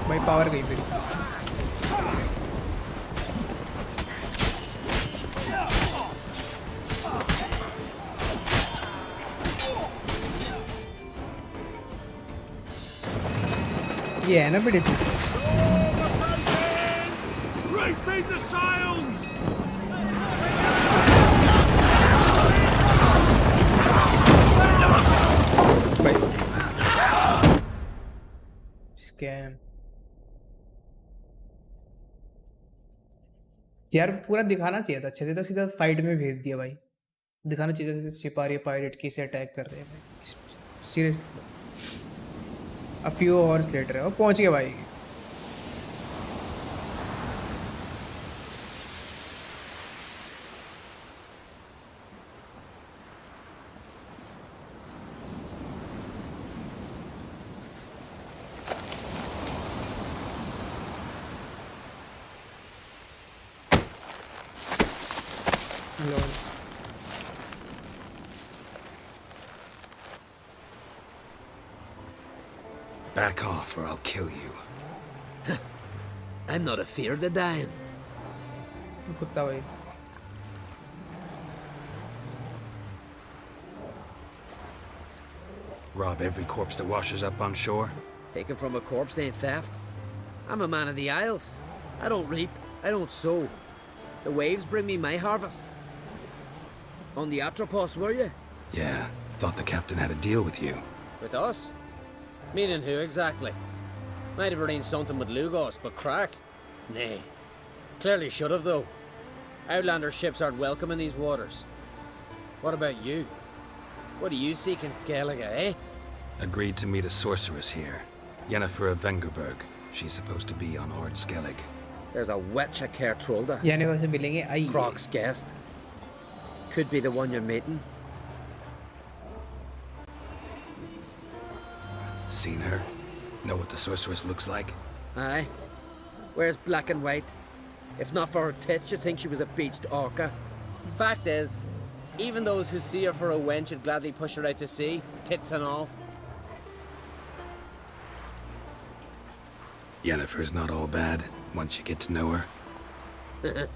भाई पावर गई फिर. ये है ना बड़ी सी. Refeed the sails! भाई स्कैम यार पूरा दिखाना चाहिए था अच्छे से. तो सीधा फाइट में भेज दिया भाई. दिखाना चाहिए था सिपाही पायलट कैसे अटैक कर रहे हैं भाई. Seriously A few hours later वो पहुंच गया भाई. Back off or I'll kill you. I'm not afeard of dying. कुत्ता भाई. Rob every corpse that washes up on shore? Taken from a corpse ain't theft. I'm a man of the Isles. I don't reap, I don't sow. The waves bring me my harvest. On the Atropos, were you? Yeah, thought the captain had a deal with you. With us? Meaning who exactly? Might have arranged something with Lugos, but crack? Nay. Clearly should have, though. Outlander ships aren't welcome in these waters. What about you? What do you seek in Skellige, eh? Agreed to meet a sorceress here. Yennefer of Vengerberg. She's supposed to be on Ord Skellig. There's a wetcha Kertrolda. Yennefer से मिलेंगे आइए. Croc's guest. Could be the one you're meeting. Seen her? Know what the Swiss looks like? Aye. Where's black and white? If not for her tits, you'd think she was a beached orca. Fact is, even those who see her for a wench would gladly push her out to sea, tits and all. Yennefer's not all bad, once you get to know her.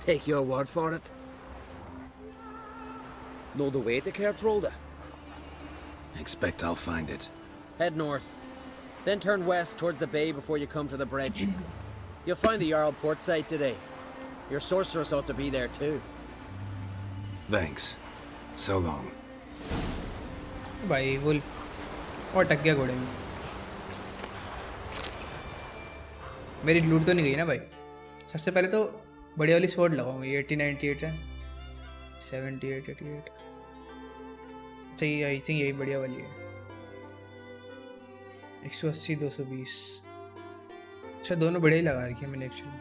Take your word for it. Know the way to Kertrolda? Expect I'll find it. Head north. Then turn west towards the bay before you come to the bridge. You'll find the Jarl port site today. Your sorceress ought to be there too. Thanks. So long. भाई wolf और टक गया घोड़े में। मेरी लूट तो नहीं गई ना भाई। सबसे पहले तो बड़ी वाली स्वॉर्ड लगाऊंगा। ये 1898 है, 78, 88। चाहिए आई थिंक यही बढ़िया वाली है। 180, 220। अच्छा दोनों बढ़िया ही लगा रखी है मैंने एक्चुअली।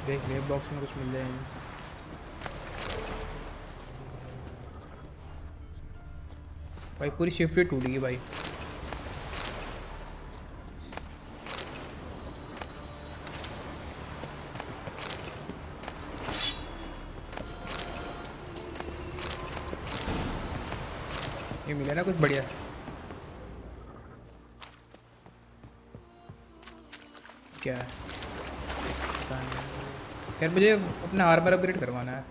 देख ले बॉक्स में कुछ मिल जाएगा। भाई पूरी शिफ्ट ही टूट गई भाई। ये मिला ना कुछ बढ़िया। क्या है? यार मुझे अपना आर्मर अपग्रेड करवाना है।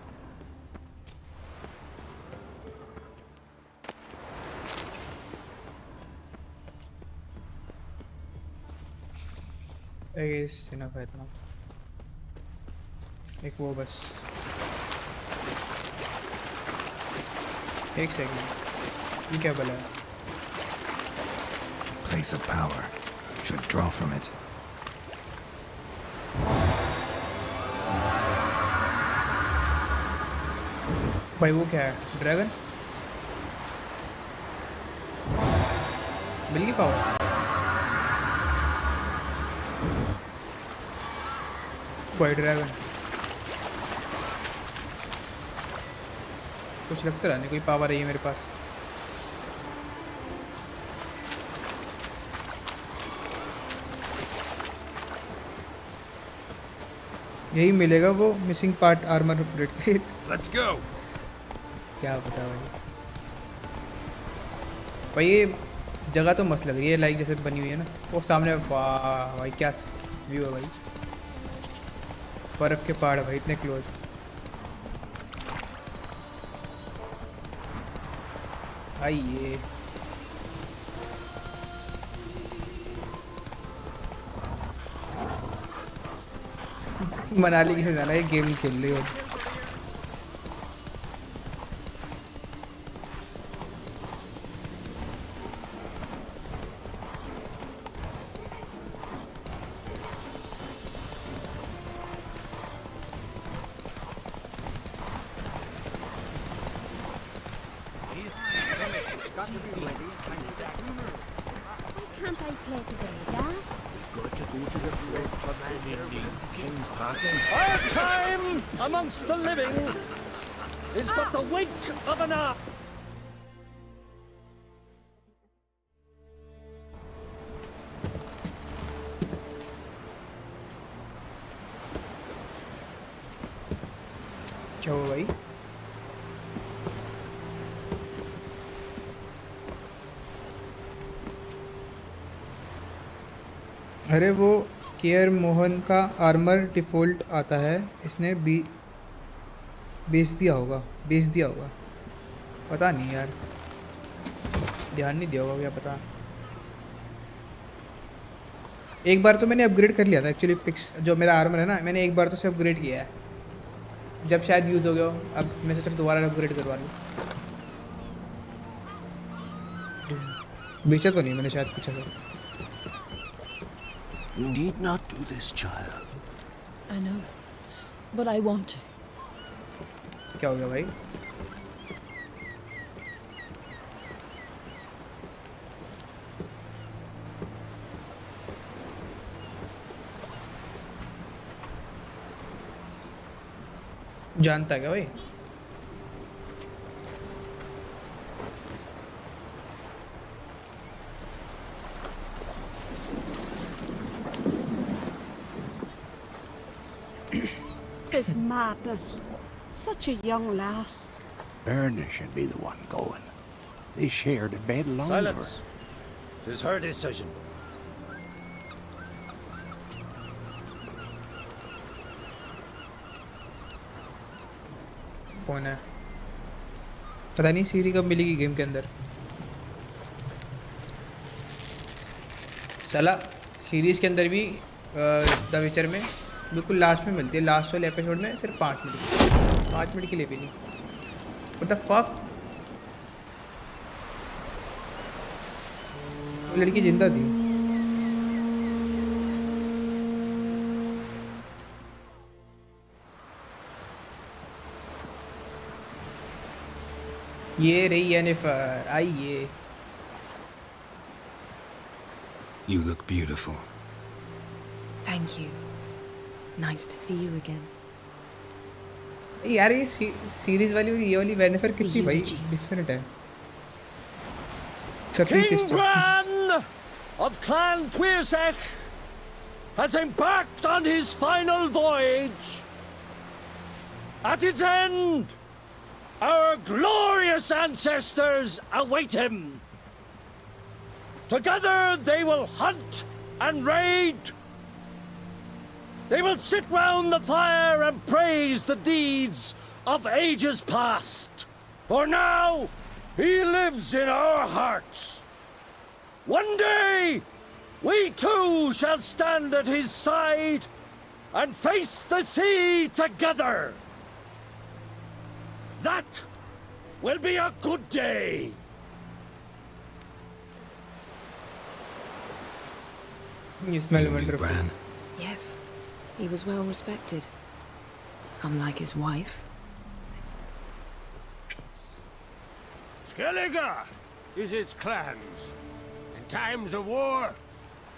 इनफ है इतना। एक वो बस। एक सेकंड, ये क्या बला है? Place of power. Should draw from it. भाई वो क्या है? ड्रैगन? मिल गई पावर? कोई ड्रैगन? कुछ लगता नहीं, कोई पावर है मेरे पास। यही मिलेगा वो missing part armour upgrade. Let's go. क्या पता भाई। भाई ये जगह तो मस्त लग रही है, लाइक जैसे बनी हुई है ना वो सामने। वाह भाई क्या व्यू है भाई। बर्फ के पहाड़ भाई इतने क्लोज। आइए मनाली से जाना है, गेम खेल रही हो। Can't I play together? Got to go to the bridge for man in need. King's passing. Our time amongst the living is but the wink of an eye. क्या हुआ भाई? अरे वो केयर मोहन का आर्मर डिफ़ॉल्ट आता है, इसने बेच दिया होगा पता नहीं यार, ध्यान नहीं दिया होगा क्या पता। एक बार तो मैंने अपग्रेड कर लिया था एक्चुअली। पिक्स जो मेरा आर्मर है ना, मैंने एक बार तो उसे अपग्रेड किया है जब शायद यूज़ हो गया हो। अब मैं सोच दोबारा अपग्रेड करवा लूँ। बेचा तो नहीं मैंने शायद पीछे से। You need not do this, child. I know, but I want to. क्या हो गया भाई? जानता है क्या भाई? This madness. Such a young lass. Erna should be the one going. They shared a bed longer. Silence. It is her decision. कौन है? पता नहीं सीरी कब मिलेगी गेम के अंदर। साला सीरीज के अंदर भी द विचर में बिल्कुल लास्ट में मिलती है, लास्ट वाले एपिसोड में सिर्फ 5 मिनट, 5 मिनट के लिए भी नहीं। What the fuck? वो लड़की जिंदा थी। ये रही येनिफर, आइए। You look beautiful. Thank you. Nice to see you again. यार ये सीरीज वाली ये वाली वेनिफर कितनी भाई 20 मिनट है। King Bran of Clan Twirsech has embarked on his final voyage. At its end, our glorious ancestors await him. Together they will hunt and raid. They will sit round the fire and praise the deeds of ages past. For now, he lives in our hearts. One day, we too shall stand at his side and face the sea together. That will be a good day. You smell wonderful. Bran? Yes, he was well respected. Unlike his wife. Skellige is its clans. In times of war,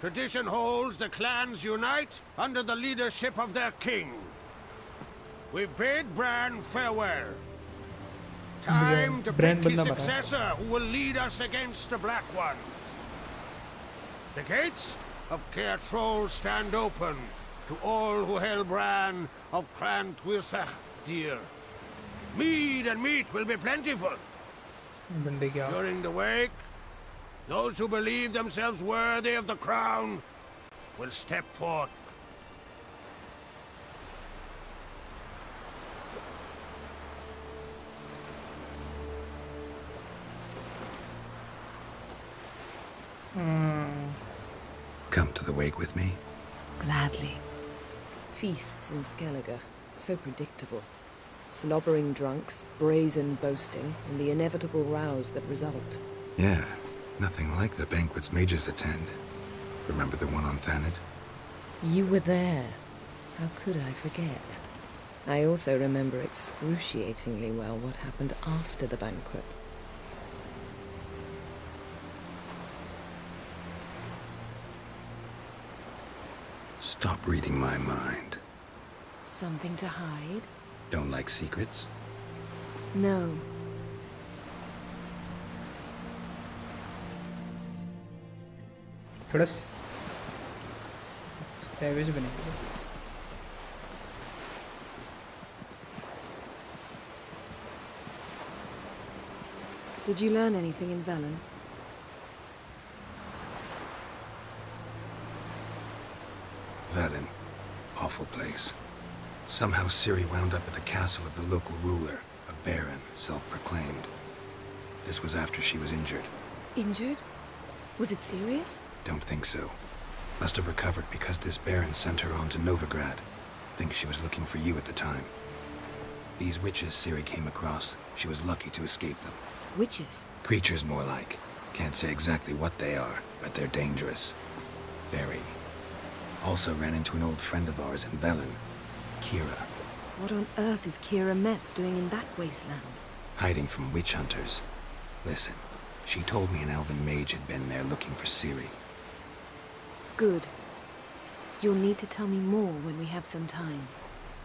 tradition holds the clans unite under the leadership of their king. We bid Bran farewell. Time to pick his successor who will lead us against the Black Ones. The gates of Caer Troll stand open to all who hail Bran of Clan Twirsech dear. Mead and meat will be plentiful. During the wake, those who believe themselves worthy of the crown will step forth. Come to the wake with me? Gladly. Feasts in Skellige, so predictable. Slobbering drunks, brazen boasting, and the inevitable rows that result. Yeah, nothing like the banquets mages attend. Remember the one on Thanedd? You were there. How could I forget? I also remember excruciatingly well what happened after the banquet. Stop reading my mind. Something to hide? Don't like secrets? No. थोड़ा savage बनेगा। Did you learn anything in Velen? Velen. Awful place. Somehow Ciri wound up at the castle of the local ruler, a baron, self-proclaimed. This was after she was injured. Injured? Was it serious? Don't think so. Must have recovered because this baron sent her on to Novigrad. Think she was looking for you at the time. These witches Ciri came across, she was lucky to escape them. Witches? Creatures more like. Can't say exactly what they are, but they're dangerous. Very. Also ran into an old friend of ours in Velen, Kira. What on earth is Kira Metz doing in that wasteland? Hiding from witch hunters. Listen, she told me an elven mage had been there looking for Ciri. Good. You'll need to tell me more when we have some time.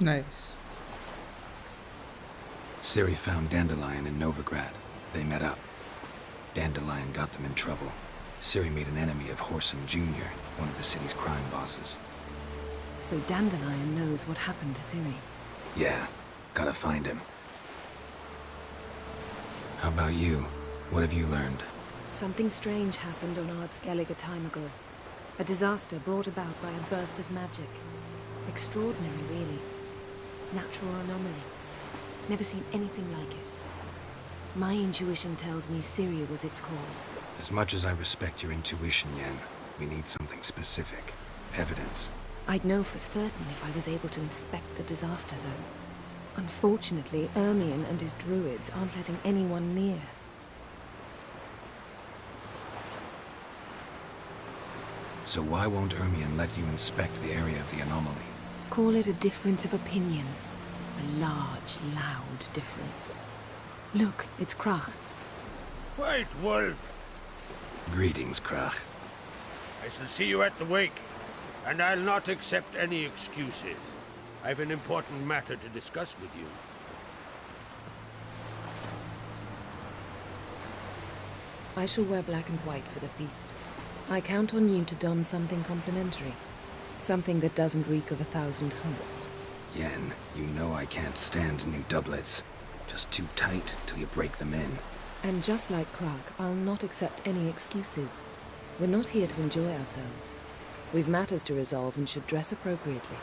Nice. Siri found Dandelion in Novigrad. They met up. Dandelion got them in trouble. Siri made an enemy of Whoreson Jr., one of the city's crime bosses. So Dandelion knows what happened to Siri. Yeah, gotta find him. How about you? What have you learned? Something strange happened on Ardskellig a time ago. A disaster brought about by a burst of magic. Extraordinary, really. Natural anomaly. Never seen anything like it. My intuition tells me Syria was its cause. As much as I respect your intuition, Yen, we need something specific. Evidence. I'd know for certain if I was able to inspect the disaster zone. Unfortunately, Ermion and his druids aren't letting anyone near. So why won't Ermion let you inspect the area of the anomaly? Call it a difference of opinion. A large, loud difference. Look, it's Krach. White Wolf! Greetings, Krach. I shall see you at the wake, and I'll not accept any excuses. I've an important matter to discuss with you. I shall wear black and white for the feast. I count on you to don something complimentary. Something that doesn't reek of 1,000 hunts. Yen, you know I can't stand new doublets. Just too tight till you break them in. And just like Krach, I'll not accept any excuses. We're not here to enjoy ourselves. We've matters to resolve and should dress appropriately.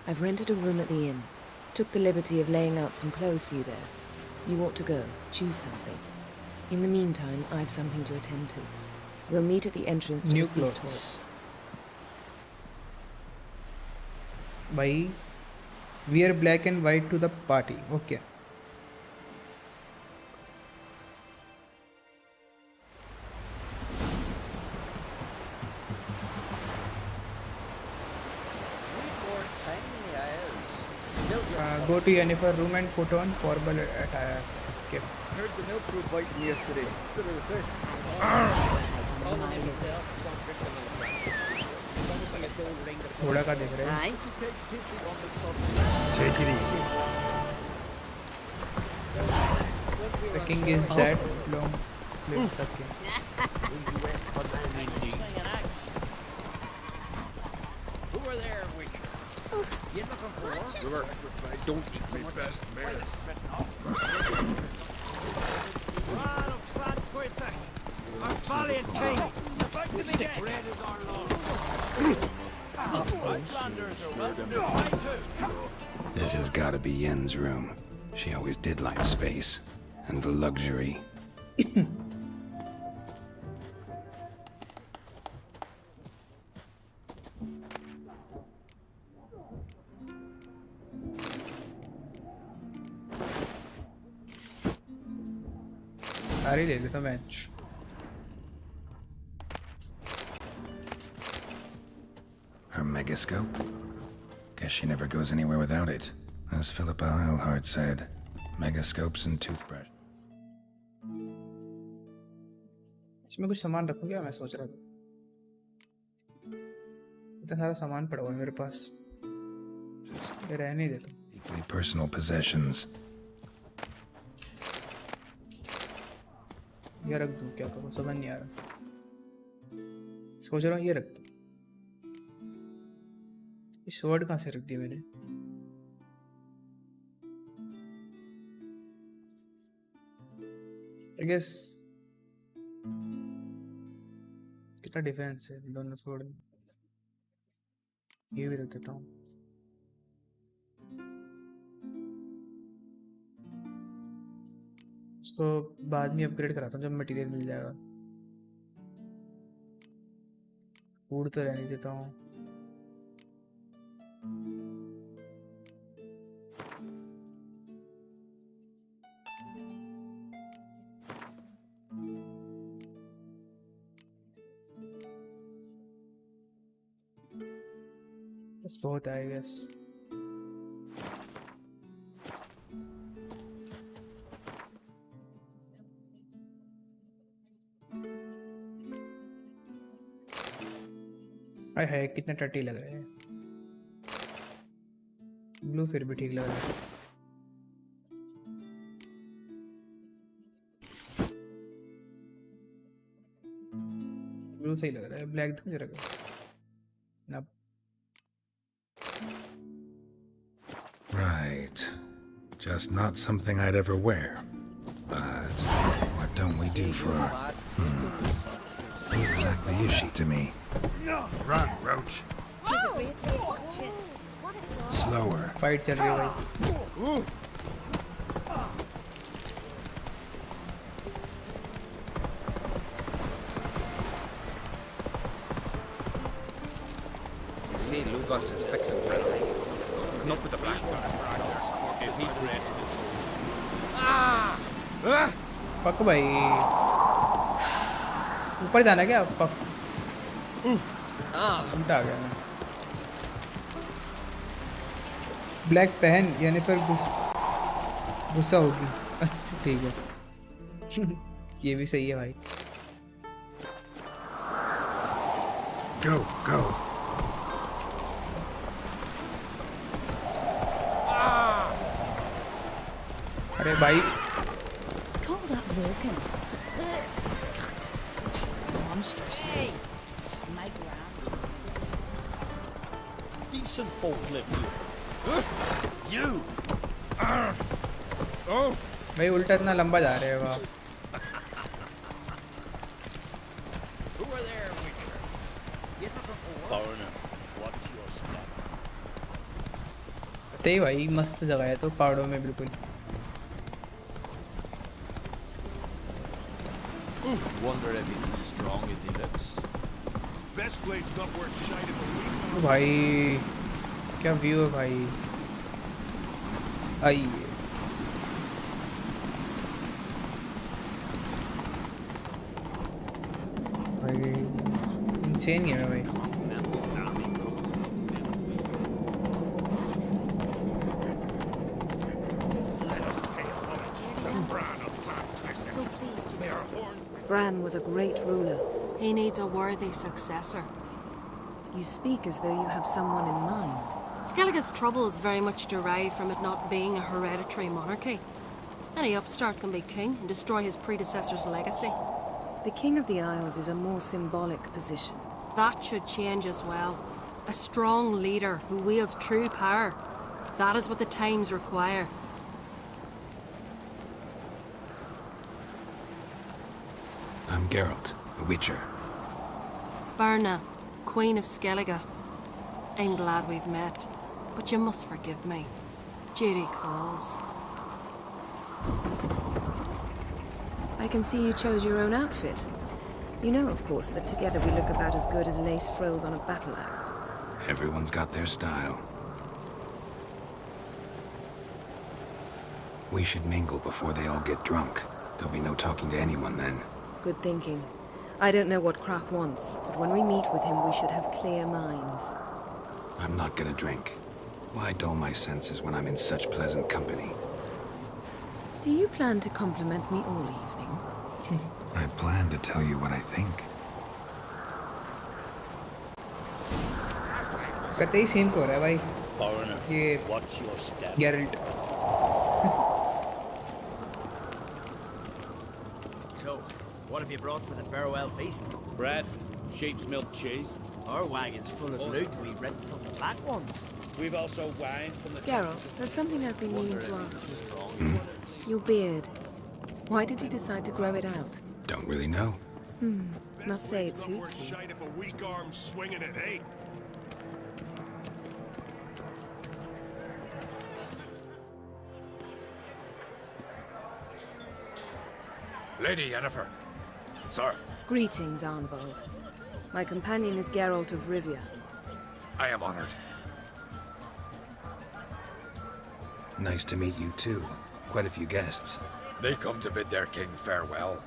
I've rented a room at the inn. Took the liberty of laying out some clothes for you there. You ought to go. Choose something. In the meantime, I've something to attend to. We'll meet at the entrance to New the feast hall. clothes. Why? Wear black and white to the party. Okay. Go to Yennefer room and put on formal attire. Okay. Heard the nymphs were biting yesterday instead of the fish. थोड़ा का देख रहे हैं. Take it easy. The king is that long. Live the king. Who are there, Witcher? You looking for work? Don't eat my best mare. Our valiant king is about to be dead. Bread is our lord. Outlanders are welcome to try too. This has gotta be Yen's room. She always did like space. And luxury. सारी ले लेता match. Her megascope? Guess she never goes anywhere without it. As Philippa Eilhart said, megascopes and toothbrush. इसमें कुछ सामान रखूं क्या? मैं सोच रहा था. इतना सारा सामान पड़ा हुआ है मेरे पास. ये रहने देता. Equally personal possessions. ये रख दूं क्या करूं? समझ नहीं आ रहा. सोच रहा हूँ ये रख दूं. ये स्वॉर्ड कहाँ से रख दिया मैंने? I guess कितना डिफरेंस है दोनों स्वॉर्ड में. ये भी रख देता हूँ. इसको बाद में अपग्रेड कराता हूँ जब मटेरियल मिल जाएगा. फूड तो रहने देता हूँ. बस बहुत है आई गेस. हाय हाय कितने टट्टी लग रहे हैं. ब्लू फिर भी ठीक लग रहा है. ब्लू सही लग रहा है, ब्लैक दिखा जरा ना। Right. Just not something I'd ever wear. But what don't we do for our... Who exactly is she to me? Run, Roach. Slower. Fight चल रही है भाई। You see, Lugos is fixing for it. Not with the black ones. If he breaks the fuck भाई, ऊपर जाना क्या? Fuck उल्टा आ गया मैं। ब्लैक पहन यानी फिर गुस्सा होगी। अच्छा ठीक है। ये भी सही है भाई। Go, go. अरे भाई Call that working? Monsters. Hey! My ground. Decent folk live here. You! Oh! भाई उल्टा इतना लंबा जा रहे हैं वाह। Who are there, Witcher? You ever before? Foreigner, what's your step? ते भाई मस्त जगह है तो पहाड़ों में बिल्कुल। Wonder if he's as strong as he looks. Best blade's not worth shite if a week. ओ भाई क्या व्यू है भाई। आइए भाई, इंसेन गेम है भाई। Bran was a great ruler. He needs a worthy successor. You speak as though you have someone in mind. Skellige's troubles very much derive from it not being a hereditary monarchy. Any upstart can be king and destroy his predecessor's legacy. The King of the Isles is a more symbolic position. That should change as well. A strong leader who wields true power. That is what the times require. I'm Geralt, a Witcher. Berna, Queen of Skellige. I'm glad we've met, but you must forgive me. Duty calls. I can see you chose your own outfit. You know, of course, that together we look about as good as lace frills on a battle axe. Everyone's got their style. We should mingle before they all get drunk. There'll be no talking to anyone then. Good thinking. I don't know what Krach wants, but when we meet with him, we should have clear minds. I'm not gonna drink. Why dull my senses when I'm in such pleasant company? Do you plan to compliment me all evening? I plan to tell you what I think. कतई scene को हो रहा है भाई। Foreigner, ये what's your step? Geralt। So, what have you brought for the farewell feast? Bread, sheep's milk cheese. Our wagon's full of loot we rent from the black ones. We've also wine from the... Geralt, there's something I've been meaning to ask you. Your beard. Why did you decide to grow it out? Don't really know. Must say it suits you. Shite if a weak arm's swinging it, eh? Lady Yennefer. Sir. Greetings, Arnvold. My companion is Geralt of Rivia. I am honored. Nice to meet you too. Quite a few guests. They come to bid their king farewell.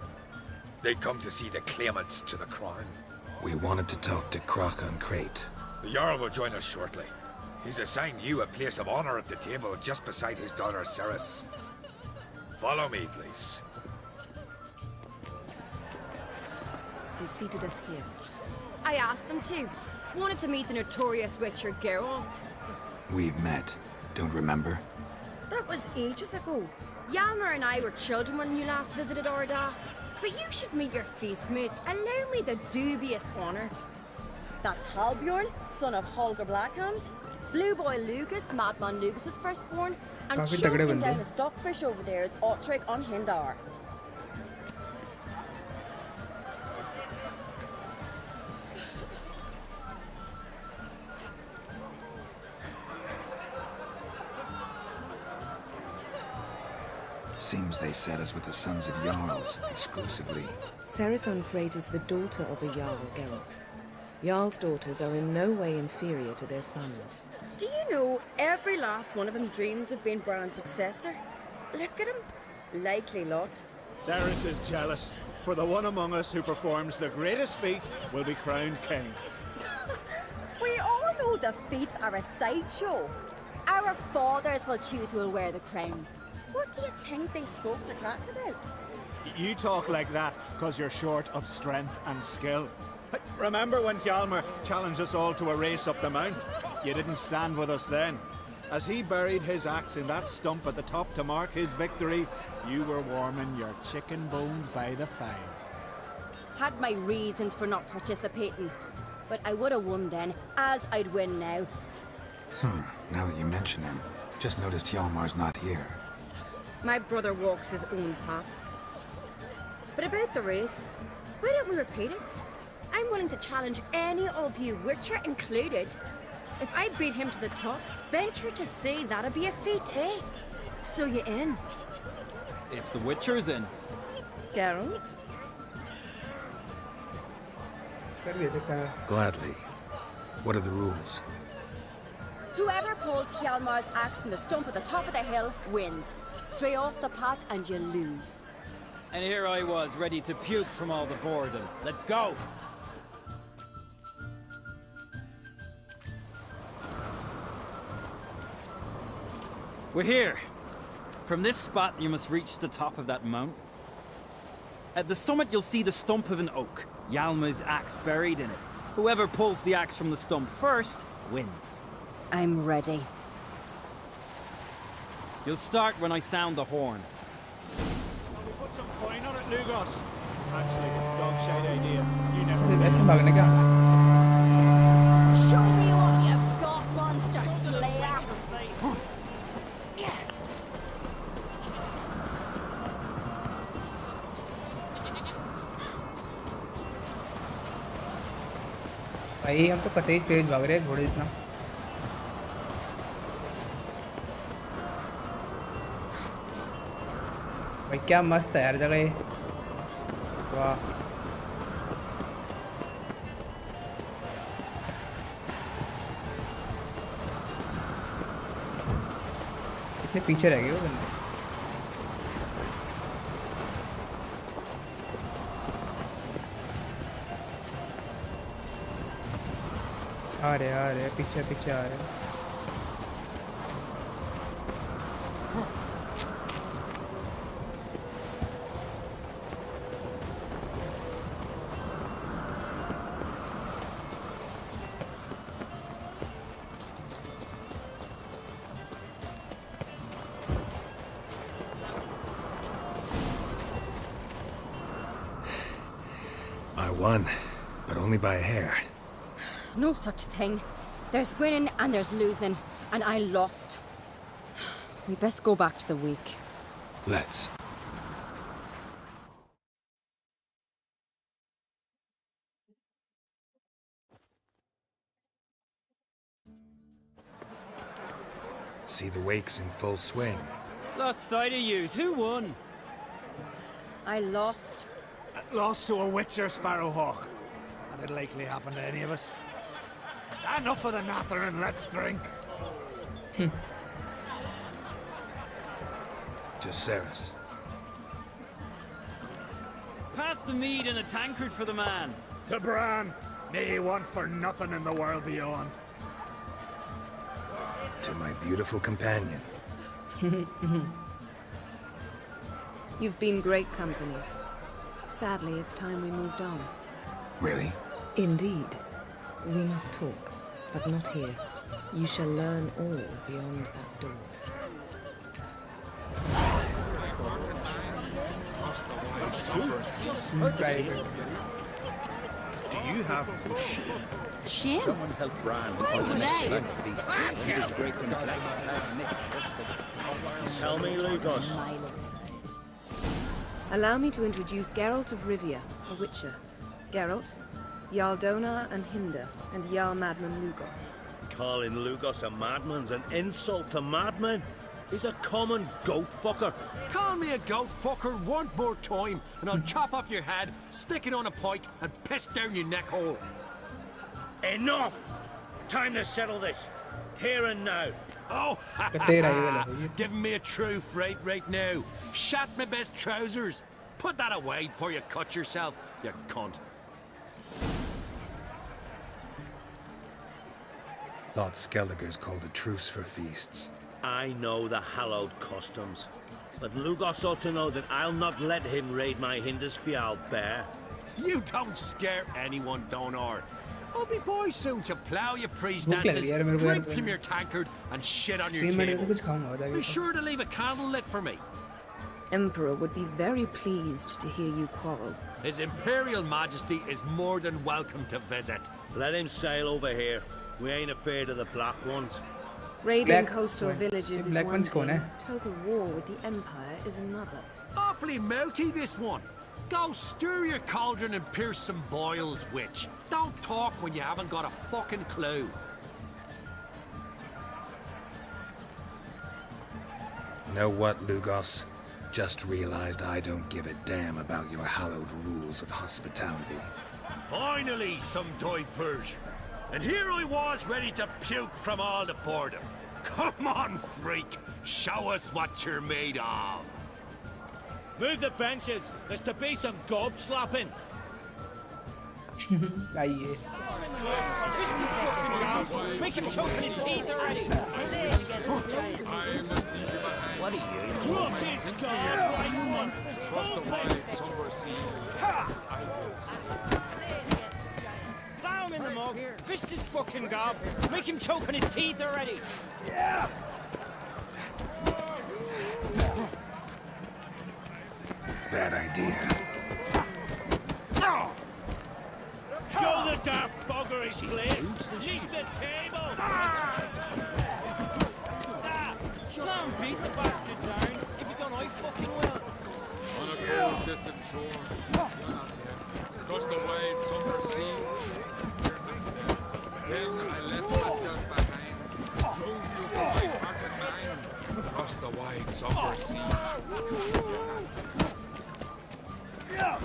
They come to see the claimants to the crown. We wanted to talk to Krach on Crate. The Jarl will join us shortly. He's assigned you a place of honor at the table just beside his daughter Ceres. Follow me, please. They've seated us here. I asked them to. Wanted to meet the notorious Witcher Geralt. We've met. Don't remember? That was ages ago. Yalmer and I were children when you last visited Orda. But you should meet your feast mates. Allow me the dubious honor. That's Halbjorn, son of Holger Blackhand. Blue Boy Lucas, Madman Lucas's firstborn. And काफी तगड़े choking बंदे down a stockfish over there is Otric on Hindar. Seems they set us with the sons of Jarls, exclusively. Ceres on Crate is the daughter of a Jarl, Geralt. Jarl's daughters are in no way inferior to their sons. Do you know every last one of them dreams of being Bran's successor? Look at him. Likely lot. Ceres is jealous, for the one among us who performs the greatest feat will be crowned king. We all know the feats are a sideshow. Our fathers will choose who will wear the crown. What do you think they spoke to Crack about? You talk like that because you're short of strength and skill. Remember when Hjalmar challenged us all to a race up the mount? You didn't stand with us then. As he buried his axe in that stump at the top to mark his victory, you were warming your chicken bones by the fire. Had my reasons for not participating, but I would have won then, as I'd win now. Now that you mention him, just noticed Hjalmar's not here. My brother walks his own paths. But about the race, why don't we repeat it? I'm willing to challenge any of you, Witcher included. If I beat him to the top, venture to say that'd be a feat, eh? So you in? If the Witcher's in. Geralt? Gladly. What are the rules? Whoever pulls Hjalmar's axe from the stump at the top of the hill wins. Stray off the path and you lose. And here I was, ready to puke from all the boredom. Let's go! We're here. From this spot, you must reach the top of that mount. At the summit, you'll see the stump of an oak. Hjalmar's axe buried in it. Whoever pulls the axe from the stump first, wins. I'm ready. You'll start when I sound the horn. We put some coin on it, Lugos. Actually, dog shade idea. You never. सिर्फ ऐसे भागने का Show me what you've got, monster slayer! भाई हम तो कतई तेज भाग रहे हैं घोड़े इतना भाई क्या मस्त है यार जगह ये वाह कितने पीछे रह गए वो बंदे आ रहे पीछे पीछे आ रहे I won, but only by a hair. No such thing. There's winning and there's losing, and I lost. We best go back to the week. Let's. See the wakes in full swing. Lost sight of yous. Who won? I lost. Lost to a Witcher Sparrowhawk. That'd likely happen to any of us. Enough of the nattering, let's drink. To Ceres. Pass the mead and a tankard for the man. To Bran. May he want for nothing in the world beyond. To my beautiful companion. You've been great company. Sadly, it's time we moved on. Really? Indeed. We must talk, but not here. You shall learn all beyond that door. Do you have Shame? Someone help Brand Why would I? Tell me, Lugos. Allow me to introduce Geralt of Rivia, a Witcher. Geralt, Jarl Donar and Hinder, and Jarl Madman Lugos. Calling Lugos a madman's an insult to madmen. He's a common goat fucker. Call me a goat fucker one more time, and I'll chop off your head, stick it on a pike, and piss down your neck hole. Enough! Time to settle this. Here and now. Oh, giving me a true fright right now. Shat my best trousers. Put that away before you cut yourself, you cunt. Thought Skelliger's called a truce for feasts. I know the hallowed customs, but Lugos ought to know that I'll not let him raid my Hindisfial bear. You don't scare anyone, Donar. I'll be boy soon to plough your priestesses, drink from your tankard, and shit on your table. Be sure to leave a candle lit for me. Emperor would be very pleased to hear you quarrel. His Imperial Majesty is more than welcome to visit. Let him sail over here. We ain't afraid of the Black Ones. Raiding coastal villages is one thing. Total war with the Empire is another. Awfully mouty, this one. Go stir your cauldron and pierce some boils, witch. Don't talk when you haven't got a fucking clue. Know what, Lugos? Just realized I don't give a damn about your hallowed rules of hospitality. Finally, some diversion. And here I was ready to puke from all the boredom. Come on, freak. Show us what you're made of. Move the benches. There's to be some gob slapping. आइए Make him choke on his teeth already. What are you? Cross his skull. Trust the wide, somber sea. Plow him in the mug. Fist his fucking gob. Make him choke on his teeth already. Yeah. Bad idea. Show the daft bugger his place. Leave the table. Just beat the bastard down. If you don't, I fucking will. On a cold, distant shore. Across the wide, somber sea. Then I left myself behind. Drove you from my heart and mind. Across the wide, somber sea. Yeah.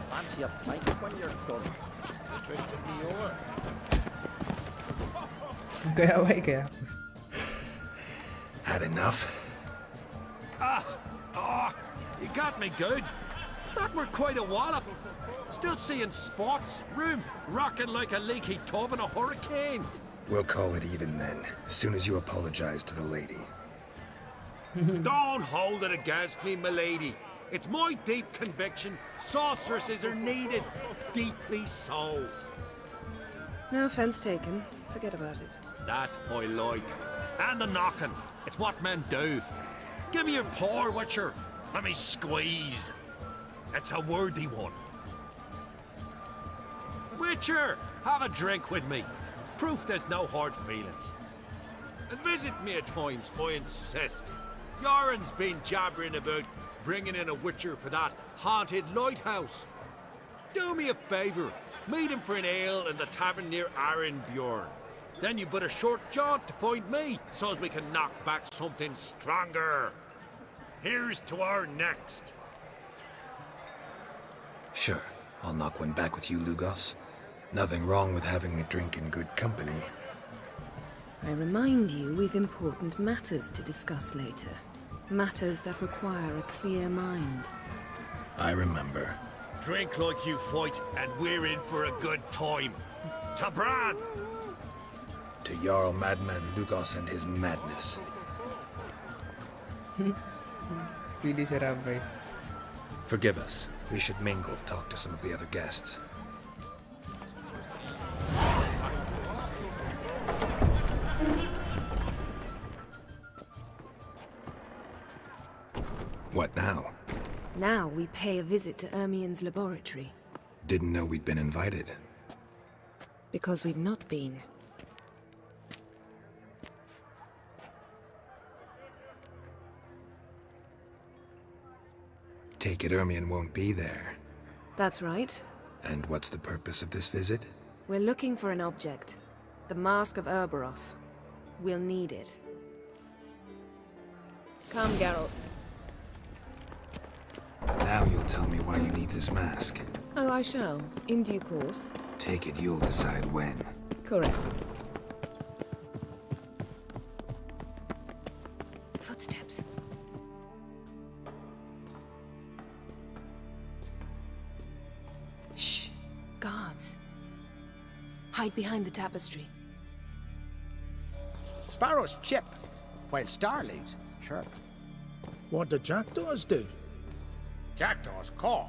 Fancy a pint when you're done. Interested me over. गया भाई गया. Had enough? You got me good. That were quite a wallop. Still seeing spots, room rocking like a leaky tub in a hurricane. We'll call it even then, as soon as you apologize to the lady. Don't hold it against me, milady. It's my deep conviction sorceresses are needed. Deeply so. No offense taken. Forget about it. That I like. And the knocking. It's what men do. Give me your paw, Witcher. Let me squeeze. It's a worthy one. Witcher, have a drink with me. Proof there's no hard feelings. And visit me at times, I insist. Yoren's been jabbering about bringing in a Witcher for that haunted lighthouse. Do me a favour. Meet him for an ale in the tavern near Arenbjorn. Then you but a short jaunt to find me, so as we can knock back something stronger. Here's to our next. Sure, I'll knock one back with you, Lugos. Nothing wrong with having a drink in good company. I remind you we've important matters to discuss later. Matters that require a clear mind. I remember. Drink like you fight, and we're in for a good time. To Bran! To Jarl Madman Lugos and his madness. पीली शराब भाई. Forgive us. We should mingle, talk to some of the other guests. What now? Now we pay a visit to Ermien's laboratory. Didn't know we'd been invited. Because we've not been. Take it Ermien won't be there. That's right. And what's the purpose of this visit? We're looking for an object. The Mask of Ouroboros. We'll need it. Come, Geralt. Now you'll tell me why you need this mask. Oh, I shall. In due course. Take it you'll decide when. Correct. Footsteps. Shh. Guards. Hide behind the tapestry. Sparrows chip, while starlings chirp. What do jackdaws do? Jackdaws caw.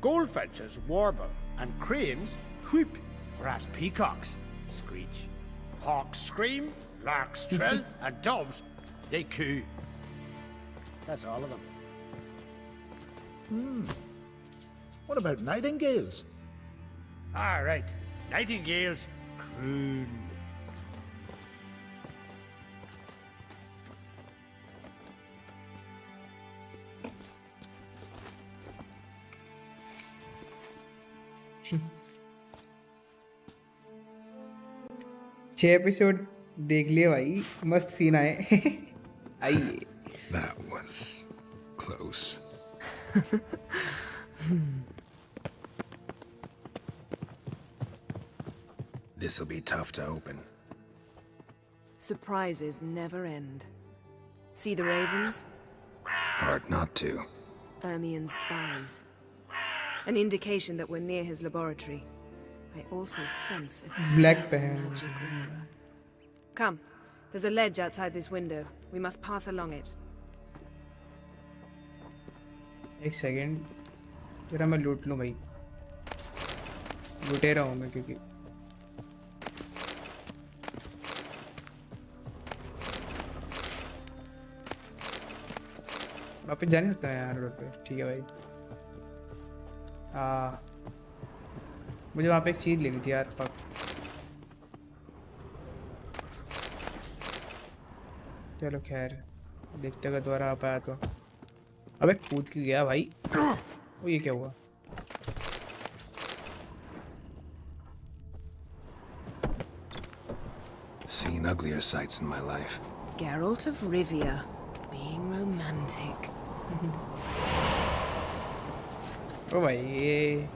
Goldfinches warble, and cranes whoop, whereas peacocks screech. Hawks scream, larks trill, and doves, they coo. That's all of them. What about nightingales? All right, nightingales croon. छह episode देख लिए भाई मस्त scene आए आइए That was close. This'll be tough to open. Surprises never end. See the ravens? Hard not to. Ermien's spies. An indication that we're near his laboratory. I also sense a Black pen. magic aura. Come. There's a ledge outside this window. We must pass along it. एक second जरा मैं लूट लूँ भाई लुटेरा हूँ मैं क्योंकि वापस जा नहीं सकता है यार रोड पे ठीक है भाई मुझे वहाँ पे एक चीज़ लेनी थी यार पक चलो खैर देखते अगर दोबारा आ पाया तो अबे कूद के गया भाई वो ये क्या हुआ Seen uglier sights in my life. Geralt of Rivia, being romantic. ओ भाई ये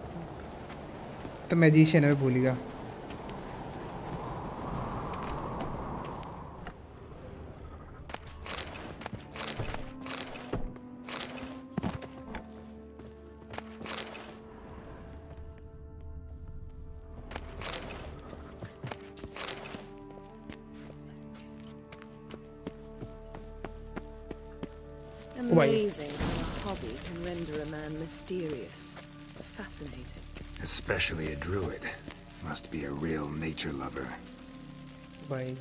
तो मैजिशियन है भूलिएगा Amazing how a hobby can render a man mysterious, fascinating. Especially a druid. Must be a real nature lover. भाई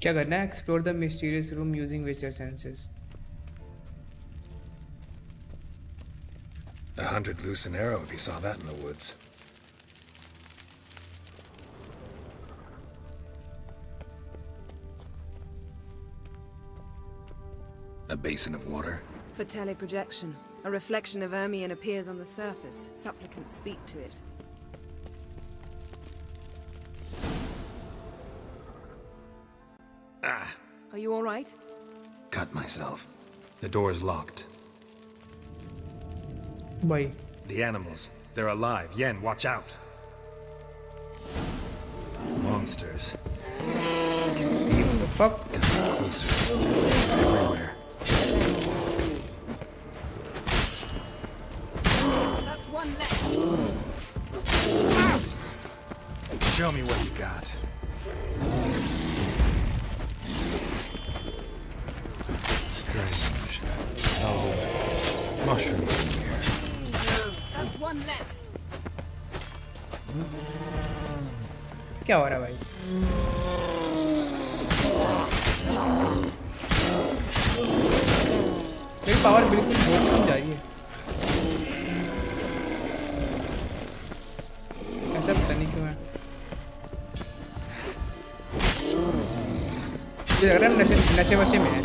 क्या करना है explore the mysterious room using विचर senses 100 loose an arrow if you saw that in the woods. A basin of water. For teleprojection, a reflection of Ermien appears on the surface. Supplicants speak to it. Ah! Are you all right? Cut myself. The door's locked. Why? The animals. They're alive. Yen, watch out. Monsters. Feel the fuck? Closer. Everywhere. That's one less. Show me what you got. Strange. Smells of mushrooms in here. That's one less. क्या हो रहा है भाई? मेरी power बिल्कुल बहुत कम जा रही है। ऐसा पता नहीं क्यों है। मुझे लग रहा है नशे वशे में है।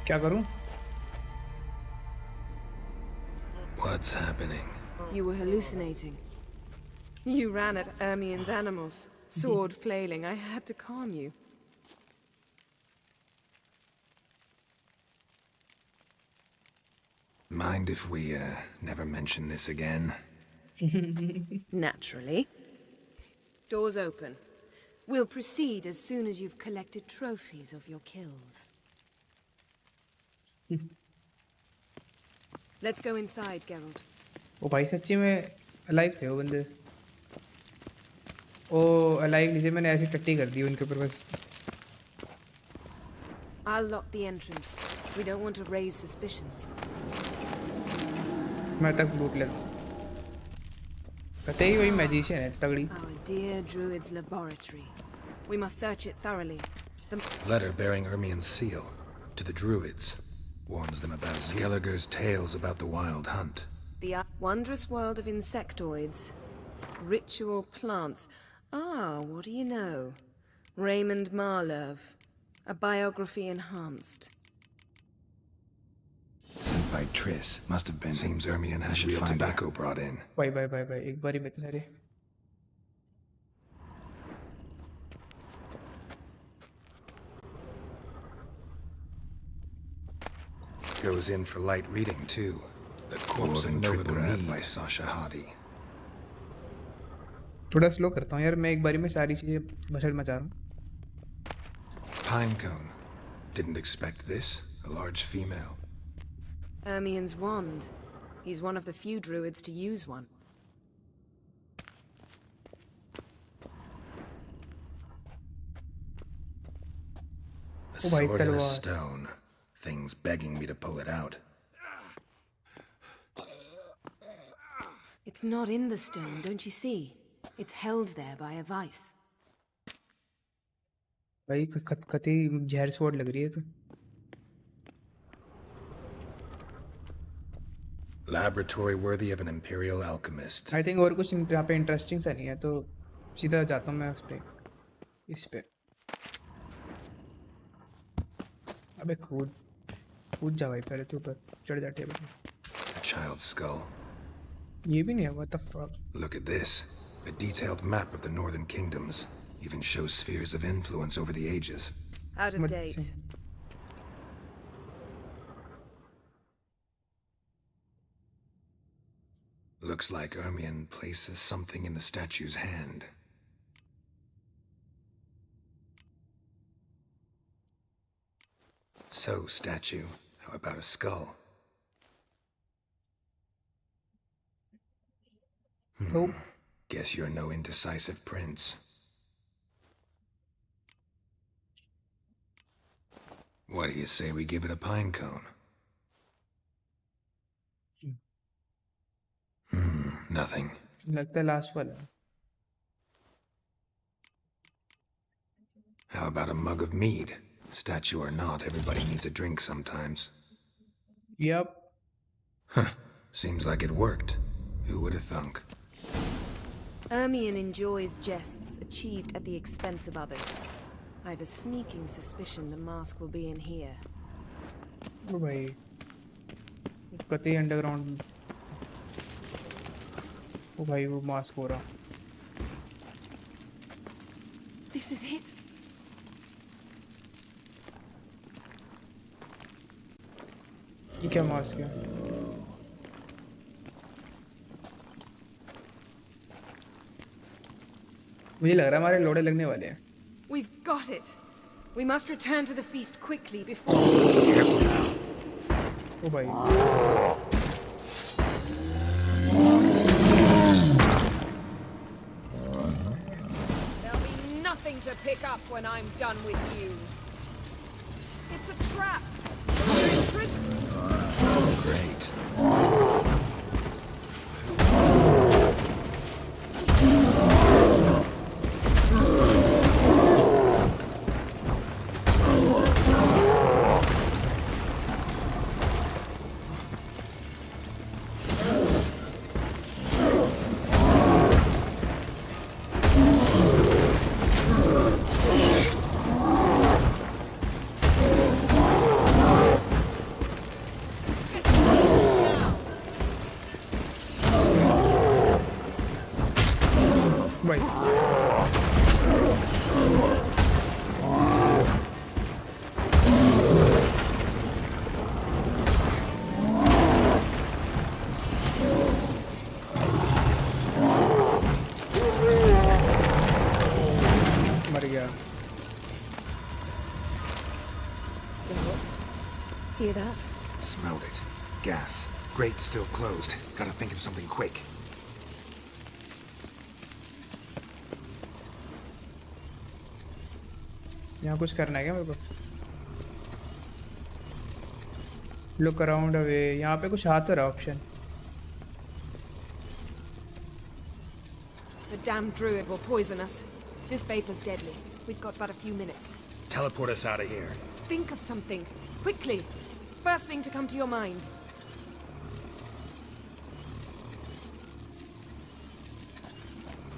क्या करूं? What's happening? You were hallucinating. You ran at Ermien's animals, sword flailing. I had to calm you. Mind if we, never mention this again? Naturally. Doors open. We'll proceed as soon as you've collected trophies of your kills. Let's go inside, Geralt. वो भाई सच्ची में alive थे वो बंदे। ओ alive नहीं थे, मैंने ऐसी टट्टी कर दी उनके ऊपर बस। I'll lock the entrance. We don't want to raise suspicions. मैं तक लूट लेता। कहते ही वही मैजिशियन है तगड़ी। Our dear druid's laboratory. We must search it thoroughly. The Letter bearing Ermien's seal to the druids. Warns them about Skelliger's tales about the wild hunt. The wondrous world of insectoids. Ritual plants. Ah, what do you know? Raymond Marlove. A biography enhanced. Sent by Triss. Must have been. Seems Ermien has real tobacco brought in. Bye. एक बारी में तो सारे। Goes in for light reading too. The Corpse of Novigrad by Sasha Hadi. थोड़ा slow करता हूँ यार, मैं एक बारी में सारी चीजें भसड़ मचा रहा हूँ। Pinecone. Didn't expect this. A large female. Ermien's wand. He's one of the few druids to use one. A sword and a stone. Things begging me to pull it out. It's not in the stone, don't you see? It's held there by a vice. भाई कतई जहर sword लग रही है तो। Laboratory worthy of an imperial alchemist. I think और कुछ यहाँ पे इंटरेस्टिंग सा नहीं है तो सीधा जाता हूँ मैं उस पे, इस पे। अबे कूद जा भाई, पहले तू ऊपर चढ़ जा टेबल पे। A child's skull. ये भी नहीं है, what the fuck? Look at this. A detailed map of the northern kingdoms. Even shows spheres of influence over the ages. Out of date. Looks like Ermien places something in the statue's hand. So, statue, how about a skull? Nope. Guess you're no indecisive prince. What do you say we give it a pine cone? Nothing. लगता है last वाला। How about a mug of mead? Statue or not, everybody needs a drink sometimes. Yep. Huh. Seems like it worked. Who would have thunk? Ermien enjoys jests achieved at the expense of others. I have a sneaking suspicion the mask will be in here. ओ भाई, कतई underground. ओ भाई वो mask हो रहा। This is it. ये क्या mask है? मुझे लग रहा है हमारे लोड़े लगने वाले हैं। We've got it. We must return to the feast quickly before. Careful now. ओ भाई। There'll be nothing to pick up when I'm done with you. It's a trap. We're in prison. Great. Hear that? Smelled it. Gas. Grate still closed. Gotta think of something quick. यहाँ कुछ करना है क्या मेरे को? Look around away. यहाँ पे कुछ हाथ तो रहा option. The damn druid will poison us. This vapor's deadly. We've got but a few minutes. Teleport us out of here. Think of something. Quickly. First thing to come to your mind.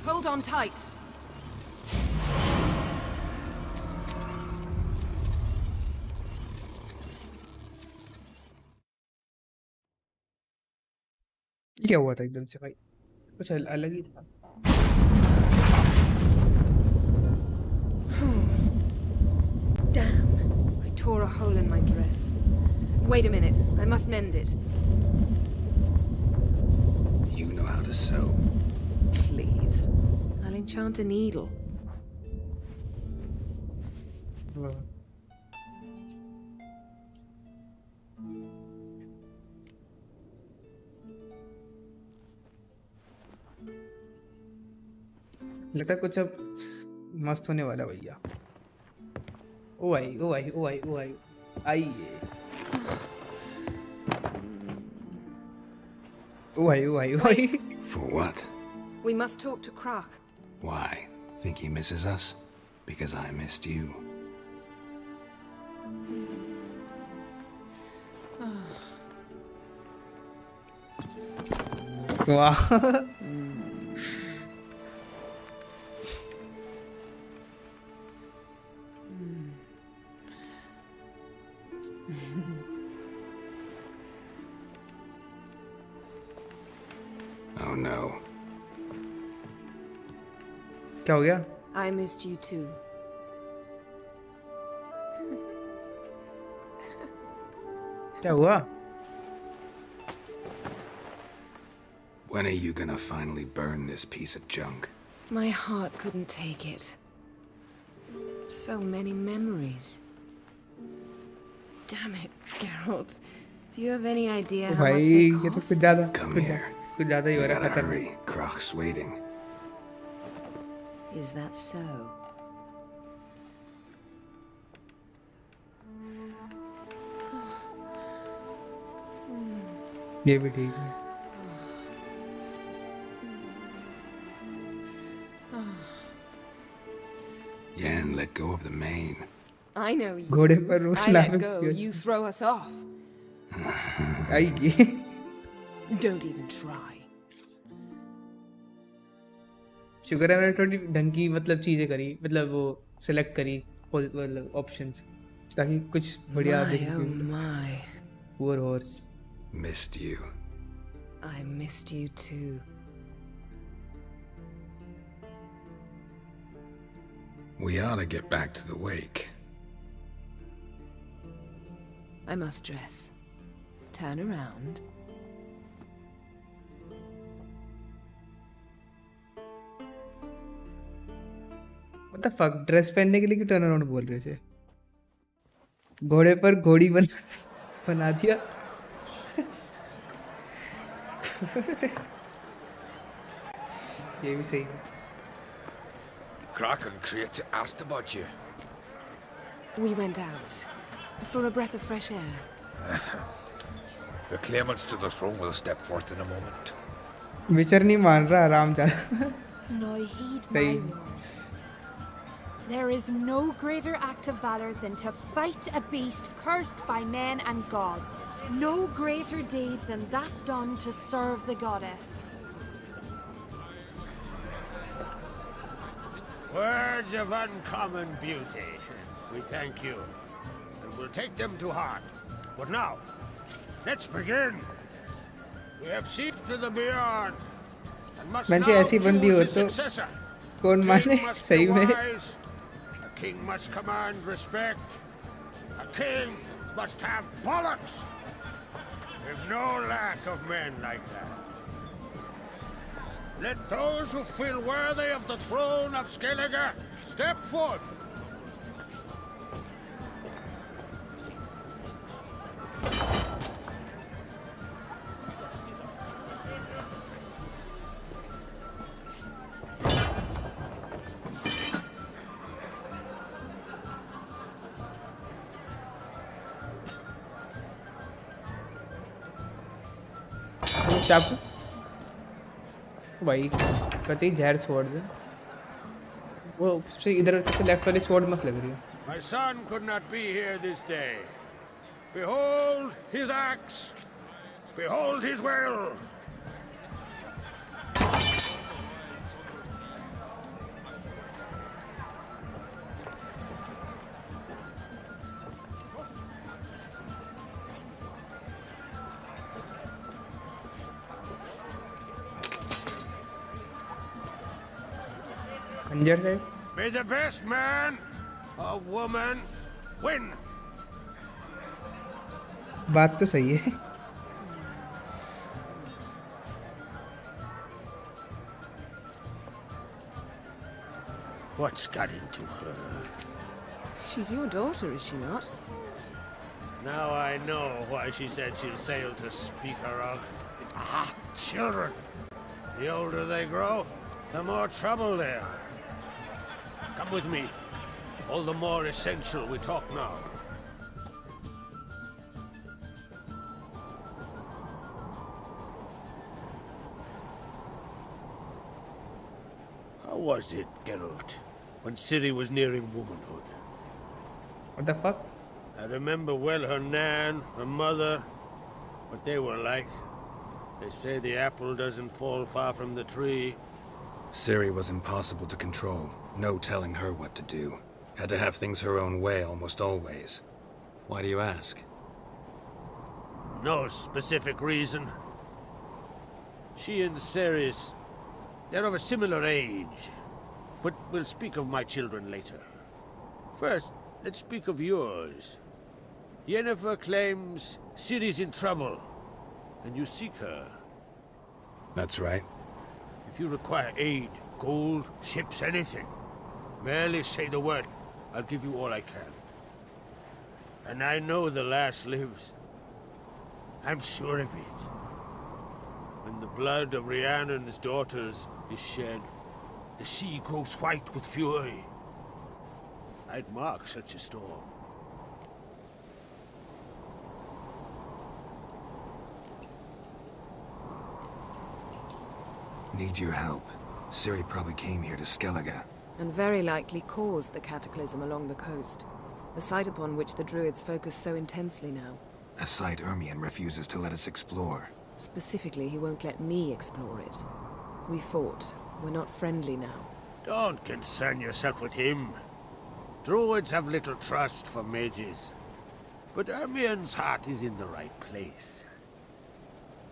Hold on tight. क्या हुआ था एकदम से भाई? कुछ अलग ही था. Damn. I tore a hole in my dress. Wait a minute. I must mend it. You know how to sew. Please. I'll enchant a needle. लगता है कुछ अब मस्त होने वाला भैया. ओ भाई ओ भाई ओ भाई ओ भाई आइए. ओ भाई ओ भाई ओ भाई. For what? We must talk to Krak. Why? Think he misses us? Because I missed you. वाह. Oh no. क्या हो गया? I missed you too. क्या हुआ? When are you gonna finally burn this piece of junk? My heart couldn't take it. So many memories. Damn it, Geralt. Do you have any idea how much they भाई ये तो cost? कुछ ज़्यादा Come here. कुछ ज़्यादा ही हो We रहा है. gotta खतरनाक. hurry. Croc's waiting. Is that so? ये भी ठीक है. Yan let go of the mane. I know you. घोड़े पर रोज I let लाभ go. किया. You throw us off. आइए. Don't even try. शुक्र है मैंने थोड़ी ढंग की मतलब चीजें करी, मतलब वो सिलेक्ट करी मतलब ऑप्शंस, ताकि कुछ बढ़िया My, देखने oh को मिले. my. Poor horse. Missed you. I missed you too. We ought to get back to the wake. I must dress. Turn around. What the fuck? Dress पहनने के लिए क्यों टर्न अराउंड बोल रहे थे? घोड़े पर घोड़ी बना दिया. ये भी सही है. Kraken Crate asked about you. We went out for a breath of fresh air. The claimants to the throne will step forth in a moment. विचर नहीं मान रहा आराम जा. Now heed my words. There is no greater act of valor than to fight a beast cursed by men and gods. No greater deed than that done to serve the goddess. Words of uncommon beauty. We thank you, and we'll take them to heart. But now, let's begin. We have seen to the beyond, and must now choose a successor. कौन माने सही में? A king must command respect. A king must have bollocks. We've no lack of men like that. Let those who feel worthy of the throne of Skellige step forth. चाकू भाई कतई जहर sword है. वो सबसे इधर सबसे लेफ्ट वाली स्वॉर्ड मस्त लग रही है. My son could not be here this day. Behold his axe. Behold his will. May the best man or woman win. बात तो सही है. What's got into her? She's your daughter, is she not? Now I know why she said she'll sail to Speakerog. Ah, children. The older they grow, the more trouble they are. Come with me. All the more essential we talk now. How was it, Geralt, when Ciri was nearing womanhood? What the fuck? I remember well her nan, her mother, what they were like. They say the apple doesn't fall far from the tree. Ciri was impossible to control. No telling her what to do. Had to have things her own way almost always. Why do you ask? No specific reason. She and Ceres, they're of a similar age. But we'll speak of my children later. First, let's speak of yours. Yennefer claims Ciri's in trouble, and you seek her. That's right. If you require aid, gold, ships, anything, merely say the word. I'll give you all I can. And I know the lass lives. I'm sure of it. When the blood of Rhiannon's daughters is shed, the sea grows white with fury. I'd mark such a storm. Need your help. Ciri probably came here to Skellige. And very likely caused the cataclysm along the coast. A site upon which the Druids focus so intensely now. A site Ermion refuses to let us explore. Specifically, he won't let me explore it. We fought. We're not friendly now. Don't concern yourself with him. Druids have little trust for mages. But Ermion's heart is in the right place.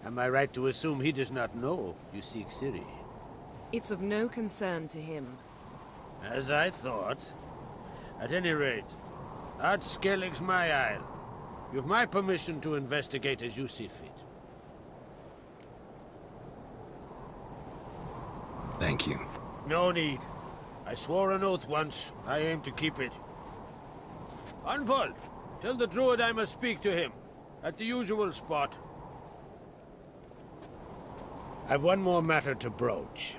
Am I right to assume he does not know you seek Ciri? It's of no concern to him. As I thought. At any rate, Ard Skellig's my isle. You've my permission to investigate as you see fit. Thank you. No need. I swore an oath once. I aim to keep it. Anvol, tell the druid I must speak to him. At the usual spot. I've one more matter to broach.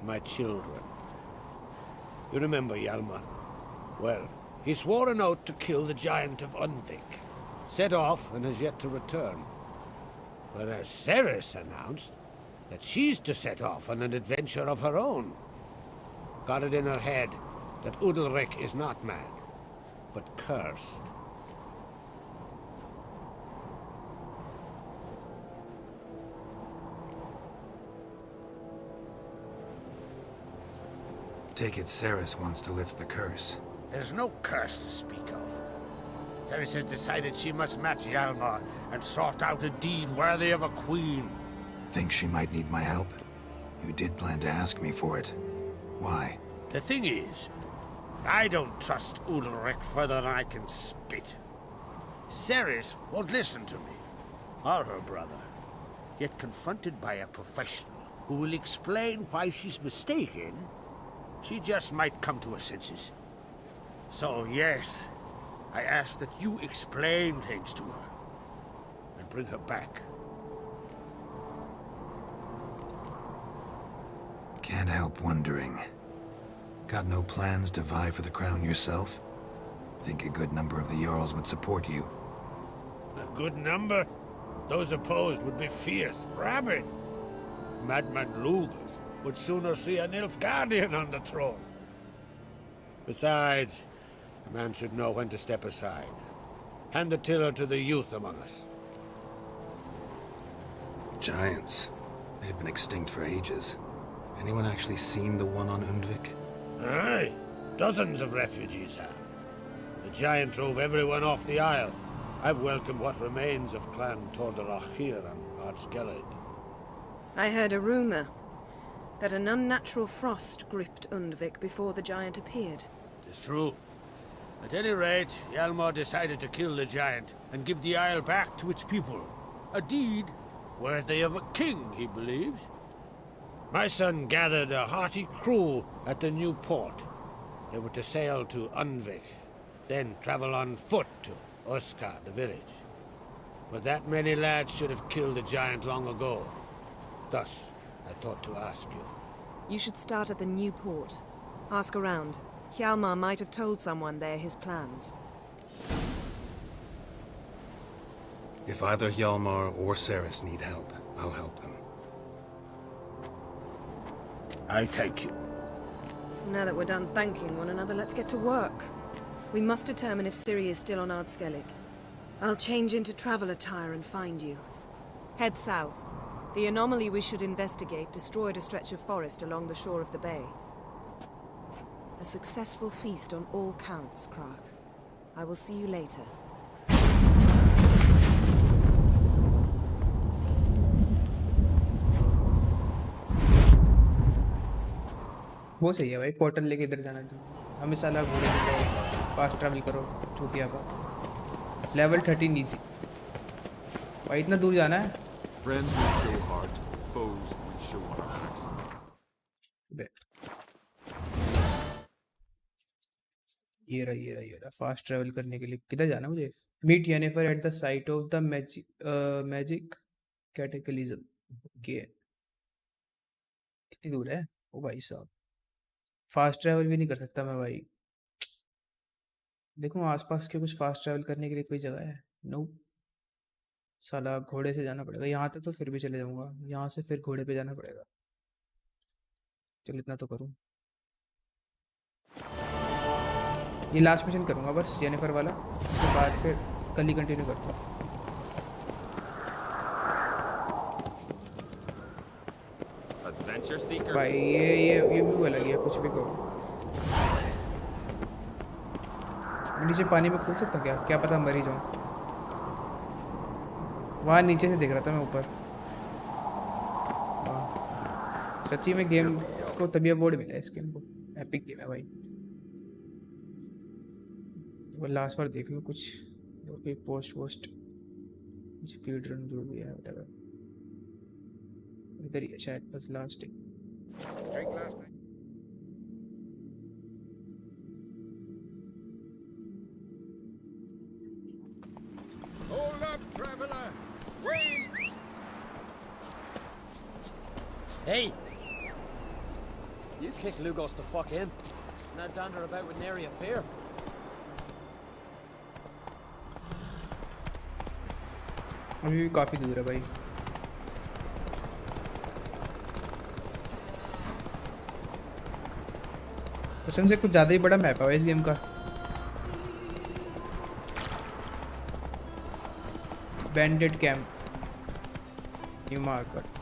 My children. You remember Hjalmar? Well, he swore an oath to kill the giant of Undvik. Set off and has yet to return. Whereas Ceres announced that she's to set off on an adventure of her own. Got it in her head that Udalrik is not mad, but cursed. Take it Ceres wants to lift the curse. There's no curse to speak of. Ceres has decided she must match Hjalmar and sort out a deed worthy of a queen. Think she might need my help? You did plan to ask me for it. Why? The thing is, I don't trust Udalrik further than I can spit. Ceres won't listen to me, or her brother. Yet confronted by a professional who will explain why she's mistaken, she just might come to her senses. So yes, I ask that you explain things to her and bring her back. Can't help wondering. Got no plans to vie for the crown yourself? Think a good number of the Jarls would support you. A good number? Those opposed would be fierce, rabid. Madman Lugas would sooner see a Nilfgaardian on the throne. Besides, a man should know when to step aside. Hand the tiller to the youth among us. Giants. They've been extinct for ages. Anyone actually seen the one on Undvik? Aye. Dozens of refugees have. The giant drove everyone off the isle. I've welcomed what remains of Clan Tordarach here on Ardskellig. I heard a rumor that an unnatural frost gripped Undvik before the giant appeared. It's true. At any rate, Hjalmar decided to kill the giant and give the isle back to its people. A deed worthy of a king, he believes. My son gathered a hearty crew at the new port. They were to sail to Undvik, then travel on foot to Oskar, the village. But that many lads should have killed the giant long ago. Thus, I thought to ask you. You should start at the new port. Ask around. Hjalmar might have told someone there his plans. If either Hjalmar or Ceres need help, I'll help them. I thank you. Now that we're done thanking one another, let's get to work. We must determine if Ciri is still on Ardskellig. I'll change into travel attire and find you. Head south. The anomaly we should investigate destroyed a stretch of forest along the shore of the bay. A successful feast on all counts, Krag. I will see you later. वो सही है भाई, portal लेके इधर जाना था हमें। साला घोड़े पे फास्ट ट्रैवल करो चूतिया का। लेवल 13 इजी भाई, इतना दूर जाना है। Friends we show heart, foes we show our backs. ये रहा फास्ट ट्रैवल करने के लिए किधर जाना मुझे? Meet Yennefer at the site of the magic cataclysm. कितनी दूर है ओ भाई साहब? फास्ट ट्रैवल भी नहीं कर सकता मैं भाई। देखो आसपास के कुछ फास्ट ट्रैवल करने के लिए कोई जगह है? नो। साला घोड़े से जाना पड़ेगा। यहाँ तक तो फिर भी चले जाऊंगा, यहाँ से फिर घोड़े पे जाना पड़ेगा। चल इतना तो करूँ। ये लास्ट मिशन करूँगा बस जेनिफर वाला, उसके बाद फिर कल ही कंटिन्यू करता हूँ। Adventure seeker. भाई ये भी अलग है, कुछ भी कहो। नीचे पानी में कूद सकता हूँ क्या पता मर ही जाऊँ। वहाँ नीचे से देख रहा था मैं ऊपर। सच्ची में गेम को तभी अवार्ड मिला है, इस गेम को। एपिक गेम है भाई। वो लास्ट बार देख लो कुछ कोई पोस्ट स्पीड रन जो भी है whatever। इधर ही है शायद बस लास्ट है। Hey! You kicked Lugos to fuck him. Now dander about with nary a fear. अभी भी काफी दूर है भाई. कसम से कुछ ज़्यादा ही बड़ा मैप है इस गेम का. बैंडेड कैंप न्यू मार्कर.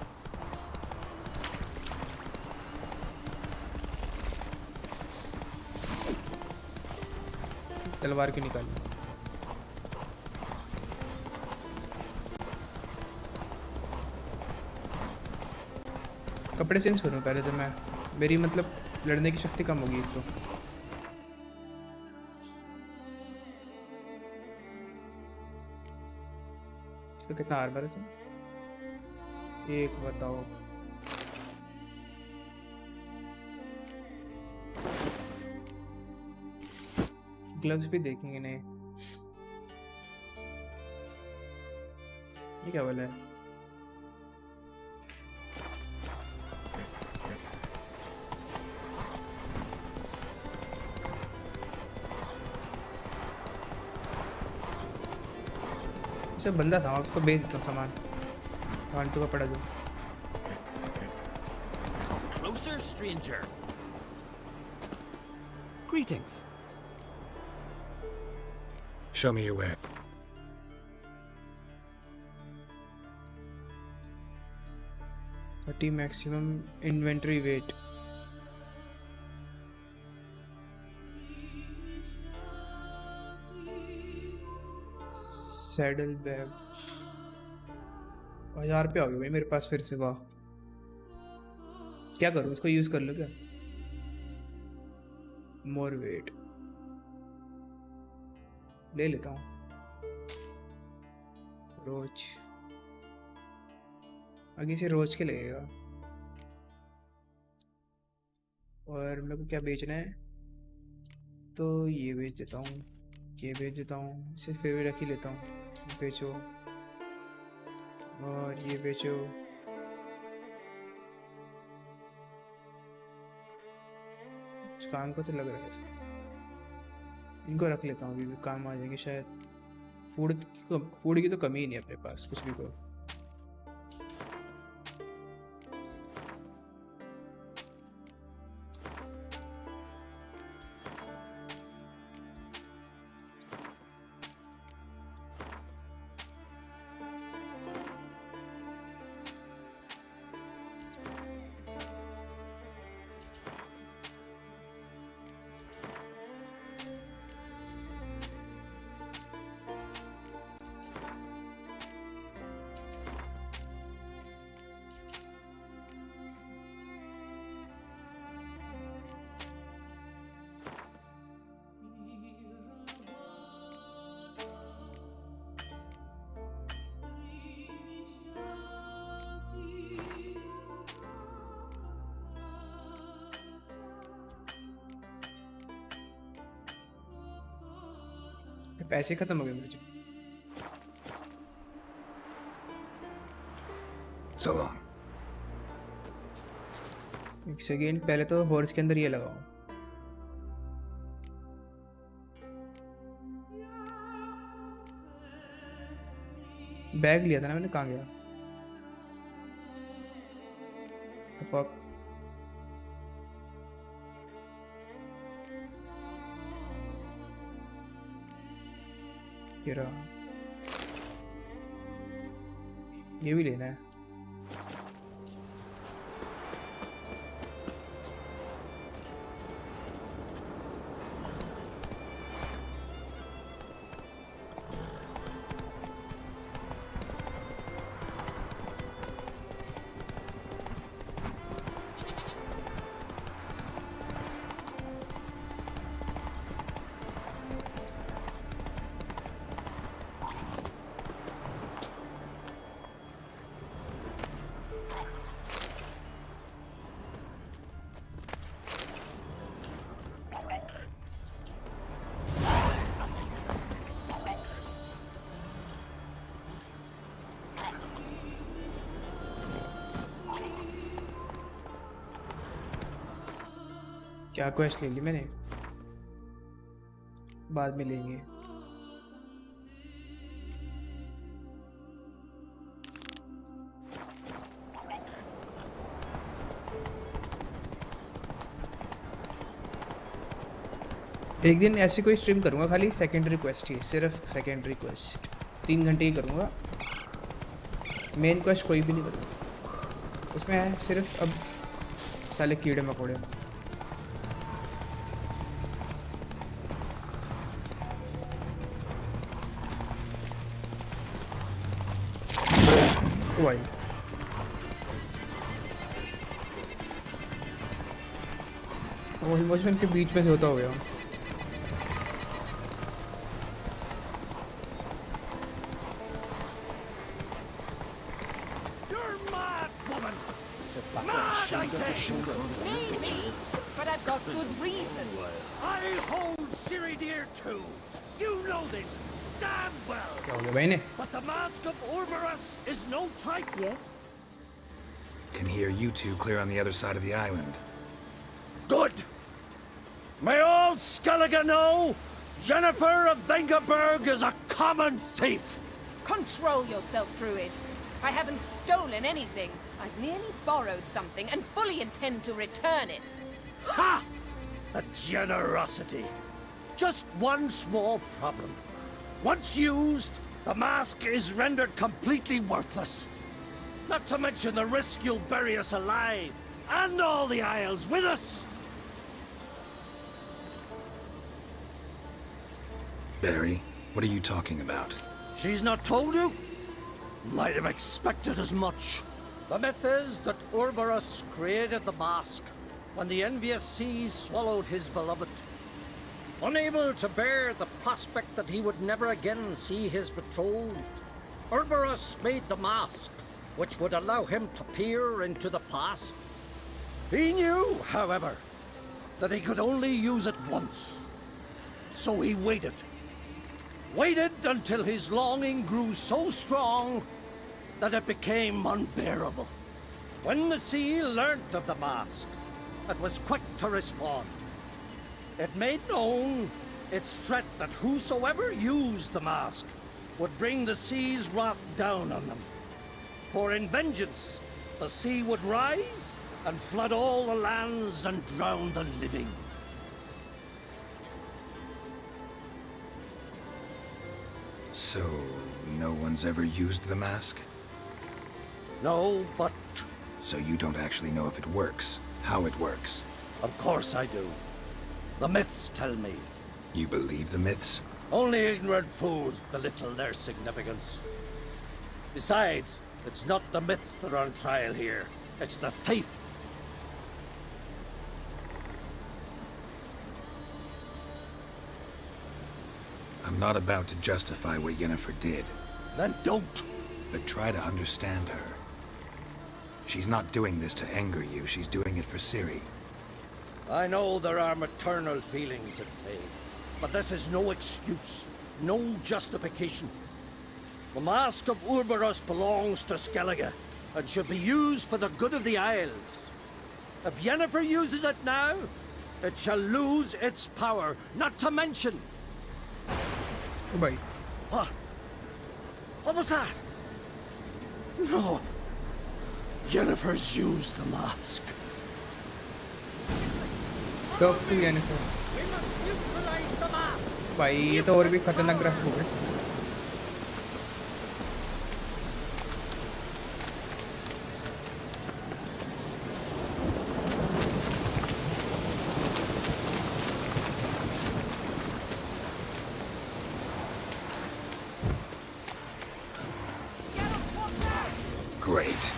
तलवार क्यों निकाली? कपड़े चेंज करूँ पहले तो मैं. मेरी मतलब लड़ने की शक्ति कम होगी तो. इसका कितना आर्मर है? एक बताओ. ग्लव्स भी देखेंगे नहीं. ये क्या बोला है? बंदा था उसको बेच दो सामान. फालतू का पड़ा जो. Closer, stranger. Greetings. Show me your way. $30 maximum inventory weight. Saddle bag 1000 पे आ गई भाई मेरे पास फिर से. वाह. क्या करूँ इसको यूज कर लो क्या? मोर वेट ले लेता हूँ. रोज आगे से रोज के लगेगा. और मेरे को क्या बेचना है तो ये बेच देता हूँ. ये बेच देता हूँ. इसे फिर भी रख ही लेता हूँ. बेचो और ये बेचो. कुछ काम को तो लग रहा है. इनको रख लेता हूँ. अभी भी काम आ जाएंगे शायद. फूड की तो कमी ही नहीं अपने पास कुछ भी को. पैसे खत्म हो गए मुझे. So long. एक सेकेंड पहले तो हॉर्स के अंदर ये लगाओ. बैग लिया था ना मैंने. कहाँ गया? तो फक. ये भी लेना है. क्या क्वेस्ट ले ली मैंने? बाद में लेंगे। एक दिन ऐसी कोई स्ट्रीम करूँगा खाली सेकेंडरी क्वेस्ट ही, सिर्फ सेकेंडरी क्वेस्ट 3 घंटे ही करूँगा। मेन क्वेस्ट कोई भी नहीं करूँगा उसमें है, सिर्फ अब साले कीड़े मकोड़े। भाई ऑलमोस्ट मैं इनके बीच में से होता हो गया हूँ। I say. Maybe, but I've got good reason. I hold Siri dear too. You know this damn well. क्या हो गया भाई ने? But the mask of Ouroboros is no tripe. Yes? Can hear you two clear on the other side of the island. Good. May all Skellige know Jennifer of Vengerberg is a common thief. Control yourself, Druid. I haven't stolen anything. I've merely borrowed something and fully intend to return it. Ha! The generosity. Just one small problem. Once used, the mask is rendered completely worthless. Not to mention the risk you'll bury us alive, and all the Isles with us. Barry, what are you talking about? She's not told you? Might have expected as much. The myth is that Ouroboros created the mask when the envious seas swallowed his beloved. Unable to bear the prospect that he would never again see his betrothed, Ouroboros made the mask, which would allow him to peer into the past. He knew, however, that he could only use it once. So he waited. Waited until his longing grew so strong that it became unbearable. When the sea learnt of the mask, it was quick to respond. It made known its threat that whosoever used the mask would bring the sea's wrath down on them. For in vengeance, the sea would rise and flood all the lands and drown the living. So, no one's ever used the mask? No, but... So you don't actually know if it works, how it works? Of course I do. The myths tell me. You believe the myths? Only ignorant fools belittle their significance. Besides, it's not the myths that are on trial here. It's the thief. I'm not about to justify what Yennefer did. Then don't. But try to understand her. She's not doing this to anger you, she's doing it for Ciri. I know there are maternal feelings at play, but this is no excuse, no justification. The Mask of Ouroboros belongs to Skellige, and should be used for the good of the Isles. If Yennefer uses it now, it shall lose its power, not to mention... Oh boy. What? What was that? No. Yennefer's used the mask. Talk to Yennefer. We must neutralize the mask. भाई ये तो और भी खतरनाक graph हो गए. Great.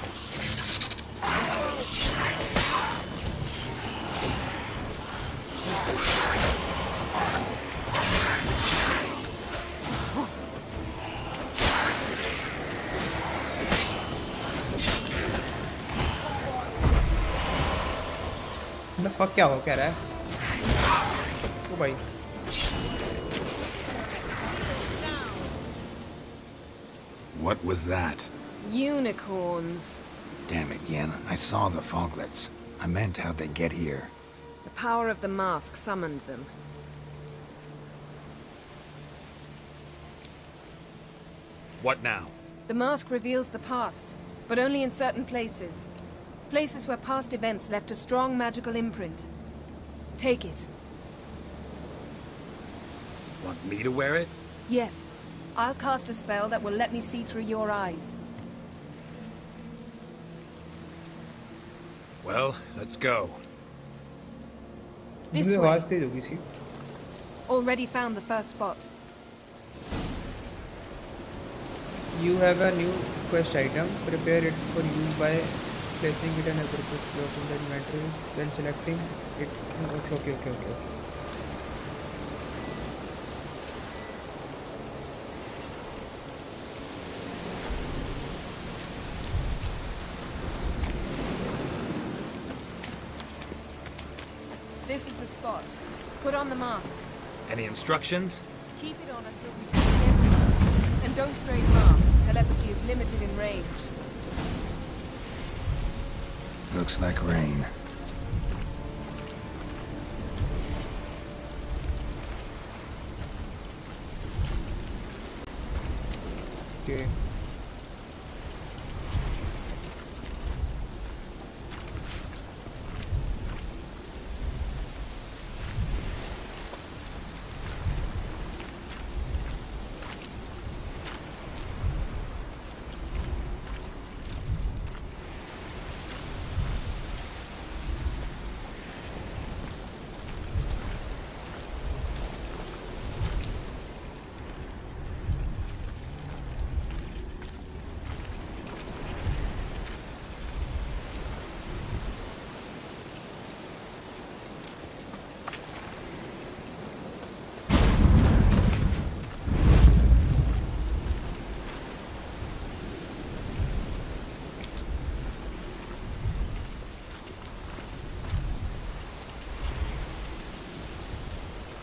The fuck क्या हो क्या रहा है? ओ भाई. What was that? Unicorns. Damn it, Yen. I saw the foglets. I meant how'd they get here. The power of the mask summoned them. What now? The mask reveals the past, but only in certain places. Places where past events left a strong magical imprint. Take it. Want me to wear it? Yes. I'll cast a spell that will let me see through your eyes. Well, let's go. This way. Already found the first spot. You have a new quest item. Prepare it for use by placing it in a appropriate slot in the inventory. Then selecting it. Okay. This is the spot. Put on the mask. Any instructions? Keep it on until we've seen everything. And don't stray far. Telepathy is limited in range. Looks like rain. Okay.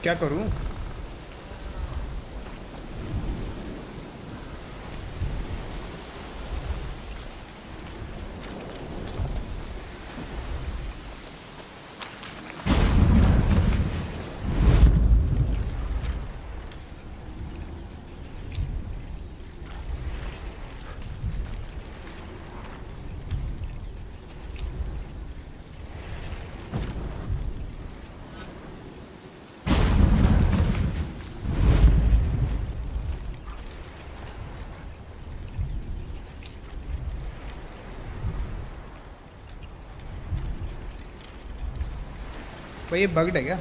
क्या करूं? भाई ये bugged है क्या?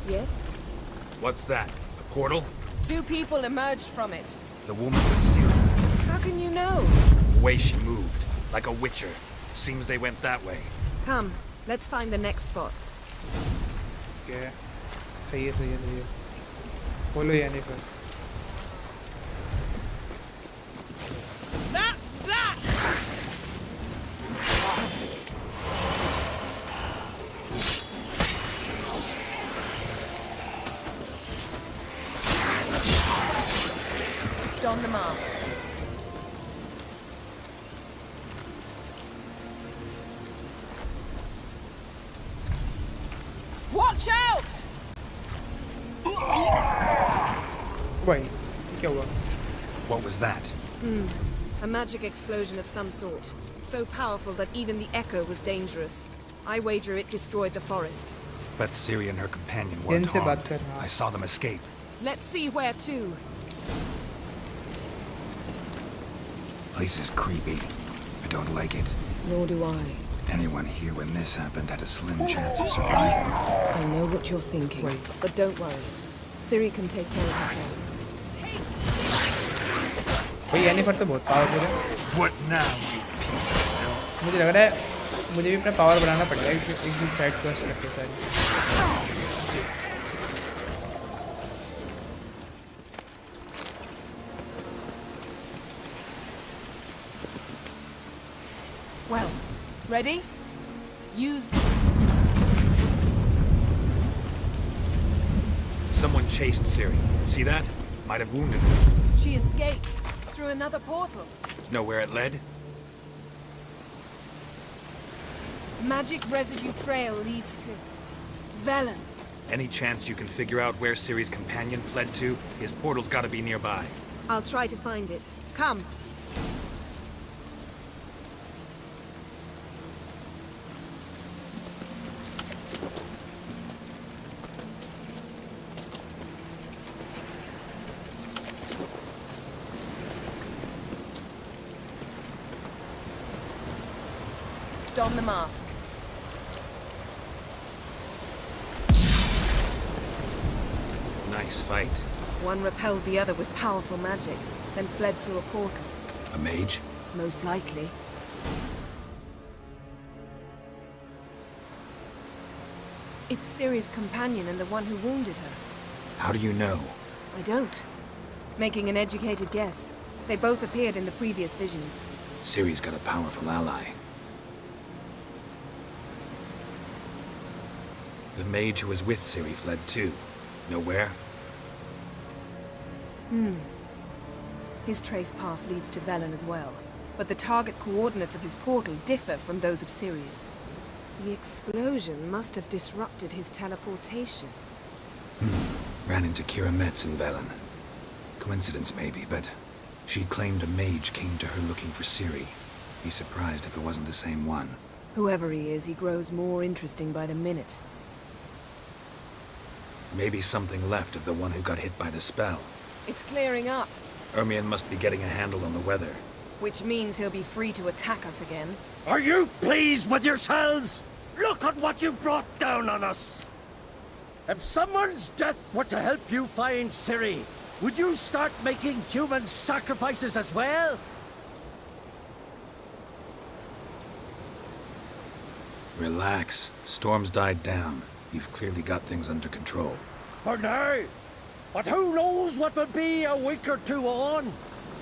Yes? What's that? A portal? 2 people emerged from it. The woman was Syrian. How can you know? The way she moved, like a witcher. Seems they went that way. Come, let's find the next spot. Okay. सही है. Follow यानी फिर. That's that! Don the mask. Watch out! Wait, क्या हुआ? What was that? A magic explosion of some sort. So powerful that even the echo was dangerous. I wager it destroyed the forest. But Siri and her companion weren't इनसे बात harmed. कर. I saw them escape. Let's see where to. Place is creepy. I don't like it. Nor do I. Anyone here when this happened had a slim chance of surviving. I know what you're thinking, but don't worry. Siri can take care of herself. भाई यानी पर तो बहुत powerful है. What now, you piece of filth? मुझे लग रहा है मुझे भी अपना पावर बढ़ाना पड़ेगा एक दिन साइड क्वेस्ट करके सारी. Well, ready? Use... chased Ciri. See that? Might have wounded her. She escaped through another portal. Know where it led? Magic residue trail leads to Velen. Any chance you can figure out where Ciri's companion fled to? His portal's gotta be nearby. I'll try to find it. Come. Don the mask. Nice fight. One repelled the other with powerful magic, then fled through a portal. A mage? Most likely. It's Ciri's companion and the one who wounded her. How do you know? I don't. Making an educated guess. They both appeared in the previous visions. Ciri's got a powerful ally. The mage who was with Ciri fled too. Know where? His trace path leads to Velen as well. But the target coordinates of his portal differ from those of Ciri's. The explosion must have disrupted his teleportation. Ran into Kira Metz in Velen. Coincidence maybe, but she claimed a mage came to her looking for Ciri. Be surprised if it wasn't the same one. Whoever he is, he grows more interesting by the minute. Maybe something left of the one who got hit by the spell. It's clearing up, Ermion must be getting a handle on the weather. which means he'll be free to attack us again. Are you pleased with yourselves? Look at what you've brought down on us! If someone's death were to help you find Ciri, would you start making human sacrifices as well? Relax. Storm's died down. You've clearly got things under control. For now. But who knows what will be a week or two on?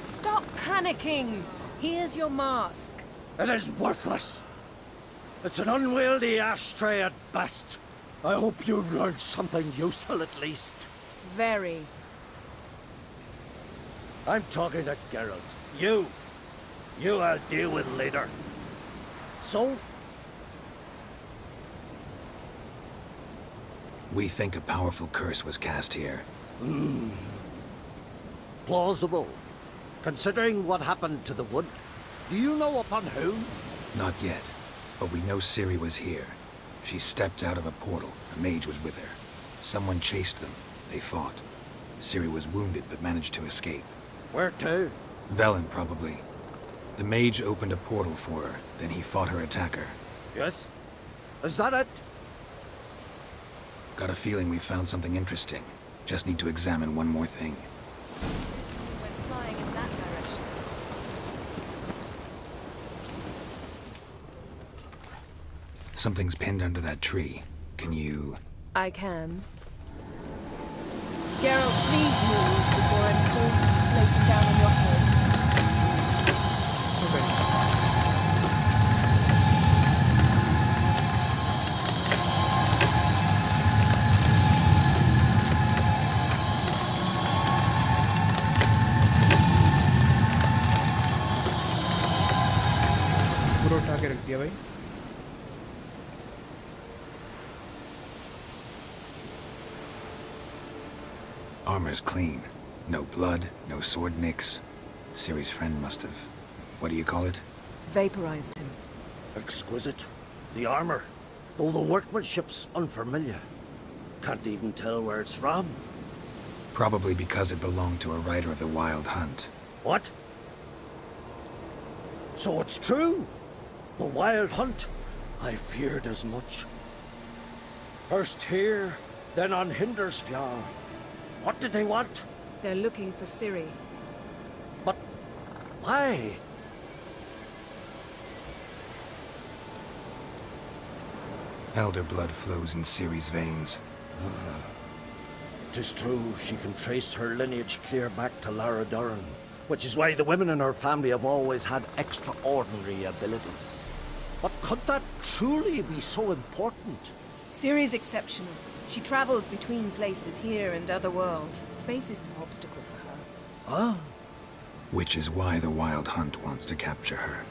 Stop panicking! Here's your mask. It is worthless. It's an unwieldy ashtray at best. I hope you've learned something useful at least. Very. I'm talking to Geralt. You I'll deal with later. So? We think a powerful curse was cast here. Plausible. Considering what happened to the wood, do you know upon whom? Not yet, but we know Ciri was here. She stepped out of a portal. A mage was with her. Someone chased them. They fought. Ciri was wounded but managed to escape. Where to? Velen, probably. The mage opened a portal for her, then he fought her attacker. Yes? Is that it? Got a feeling we found something interesting. Just need to examine one more thing. Went flying in that direction. Something's pinned under that tree. Can you... I can. Geralt, please move before I'm forced to place it down on your head. पूरा उठा के रख दिया भाई. Armor's clean. No blood, no sword nicks. Ciri's friend must have... What do you call it? Vaporized him. Exquisite. The armor, though the workmanship's unfamiliar. Can't even tell where it's from. Probably because it belonged to a rider of the Wild Hunt. What? So it's true? The Wild Hunt? I feared as much. First here, then on Hindersfjall. What did they want? They're looking for Ciri. But why? Elder blood flows in Ciri's veins. 'Tis true, she can trace her lineage clear back to Lara Duran, which is why the women in her family have always had extraordinary abilities. But could that truly be so important? Ciri's exceptional. She travels between places here and other worlds. Space is no obstacle for her. Oh. Which is why the Wild Hunt wants to capture her.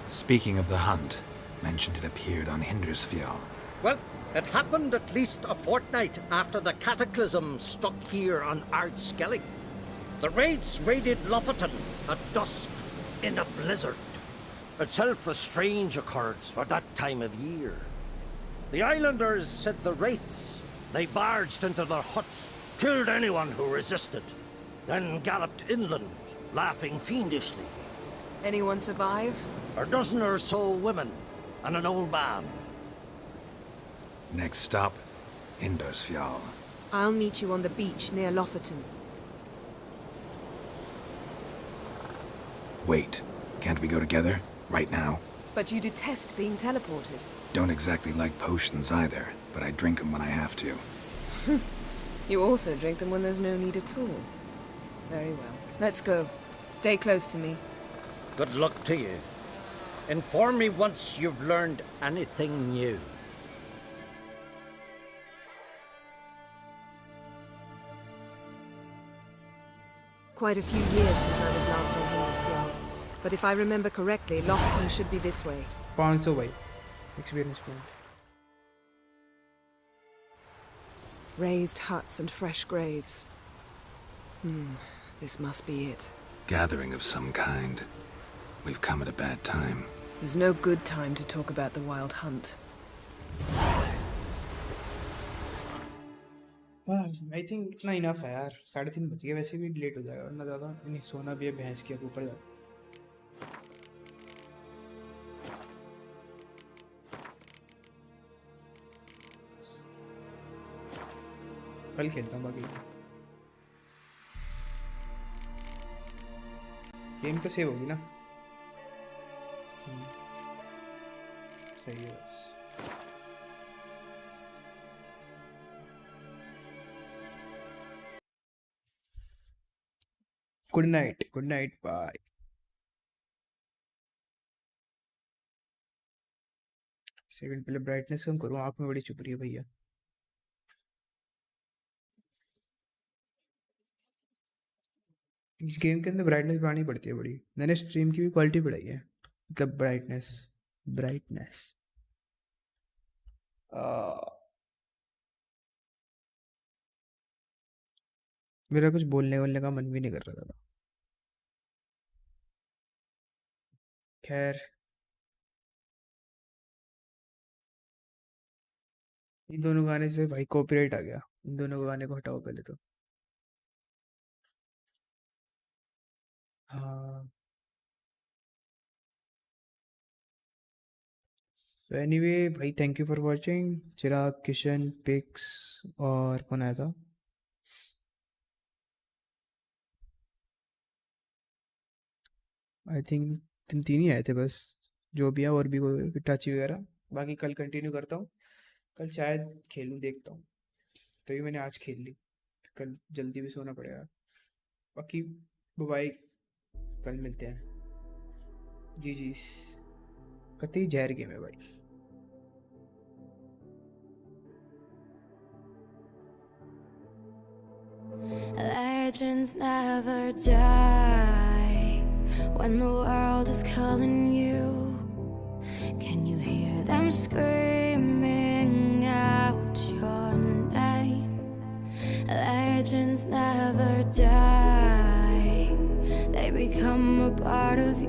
Speaking of the hunt, mentioned it appeared on Hindersfjall. Well, it happened at least a fortnight after the cataclysm struck here on Ardskellig. The raids raided Lofoten at dusk in a blizzard. Itself a strange occurrence for that time of year. The islanders said the wraiths. They barged into their huts, killed anyone who resisted, then galloped inland, laughing fiendishly. Anyone survive? A dozen or so women, and an old man. Next stop, Hindersfjall. I'll meet you on the beach near Lofoten. Wait, can't we go together? Right now? But you detest being teleported. Don't exactly like potions either, but I drink them when I have to. You also drink them when there's no need at all. Very well. Let's go. Stay close to me. Good luck to you. Inform me once you've learned anything new. Quite a few years since I was last on Hindersfjall. But if I remember correctly, Lofoten should be this way. 500 भाई experience point. Raised huts and fresh graves. This must be it. Gathering of some kind. We've come at a bad time. There's no good time to talk about the Wild Hunt. I think इतना enough है यार. 3:30 बज गए, वैसे भी late हो जाएगा वरना ज़्यादा नहीं सोना भी है भैंस के ऊपर जा. कल खेलता हूँ बाकी. गेम तो सेव होगी ना. सही है बस. Good night bye. सेकंड पहले ब्राइटनेस कम करूँ, आँख में बड़ी चुभ रही है भैया. इस गेम के अंदर ब्राइटनेस बढ़ानी पड़ती है बड़ी. मैंने स्ट्रीम की भी क्वालिटी बढ़ाई है, मतलब ब्राइटनेस. मेरा कुछ बोलने का मन भी नहीं कर रहा था. खैर इन दोनों गाने से भाई कॉपीराइट आ गया. इन दोनों गाने को हटाओ पहले तो. हाँ एनीवे भाई, thank you for watching. Chirag, Kishan, Pix और कौन आया था? आई थिंक तीन ही आए थे बस. जो भी है, और भी कोई टाची वगैरह. बाकी कल कंटिन्यू करता हूँ. कल शायद खेलूँ, देखता हूँ. तो ये मैंने आज खेल ली, कल जल्दी भी सोना पड़ेगा. बाकी बाय, कल मिलते हैं. जी कतई जहर गेम है भाई. Legends never die when the world is calling you. Can you hear them screaming out your name? Legends never die, they become a part of you.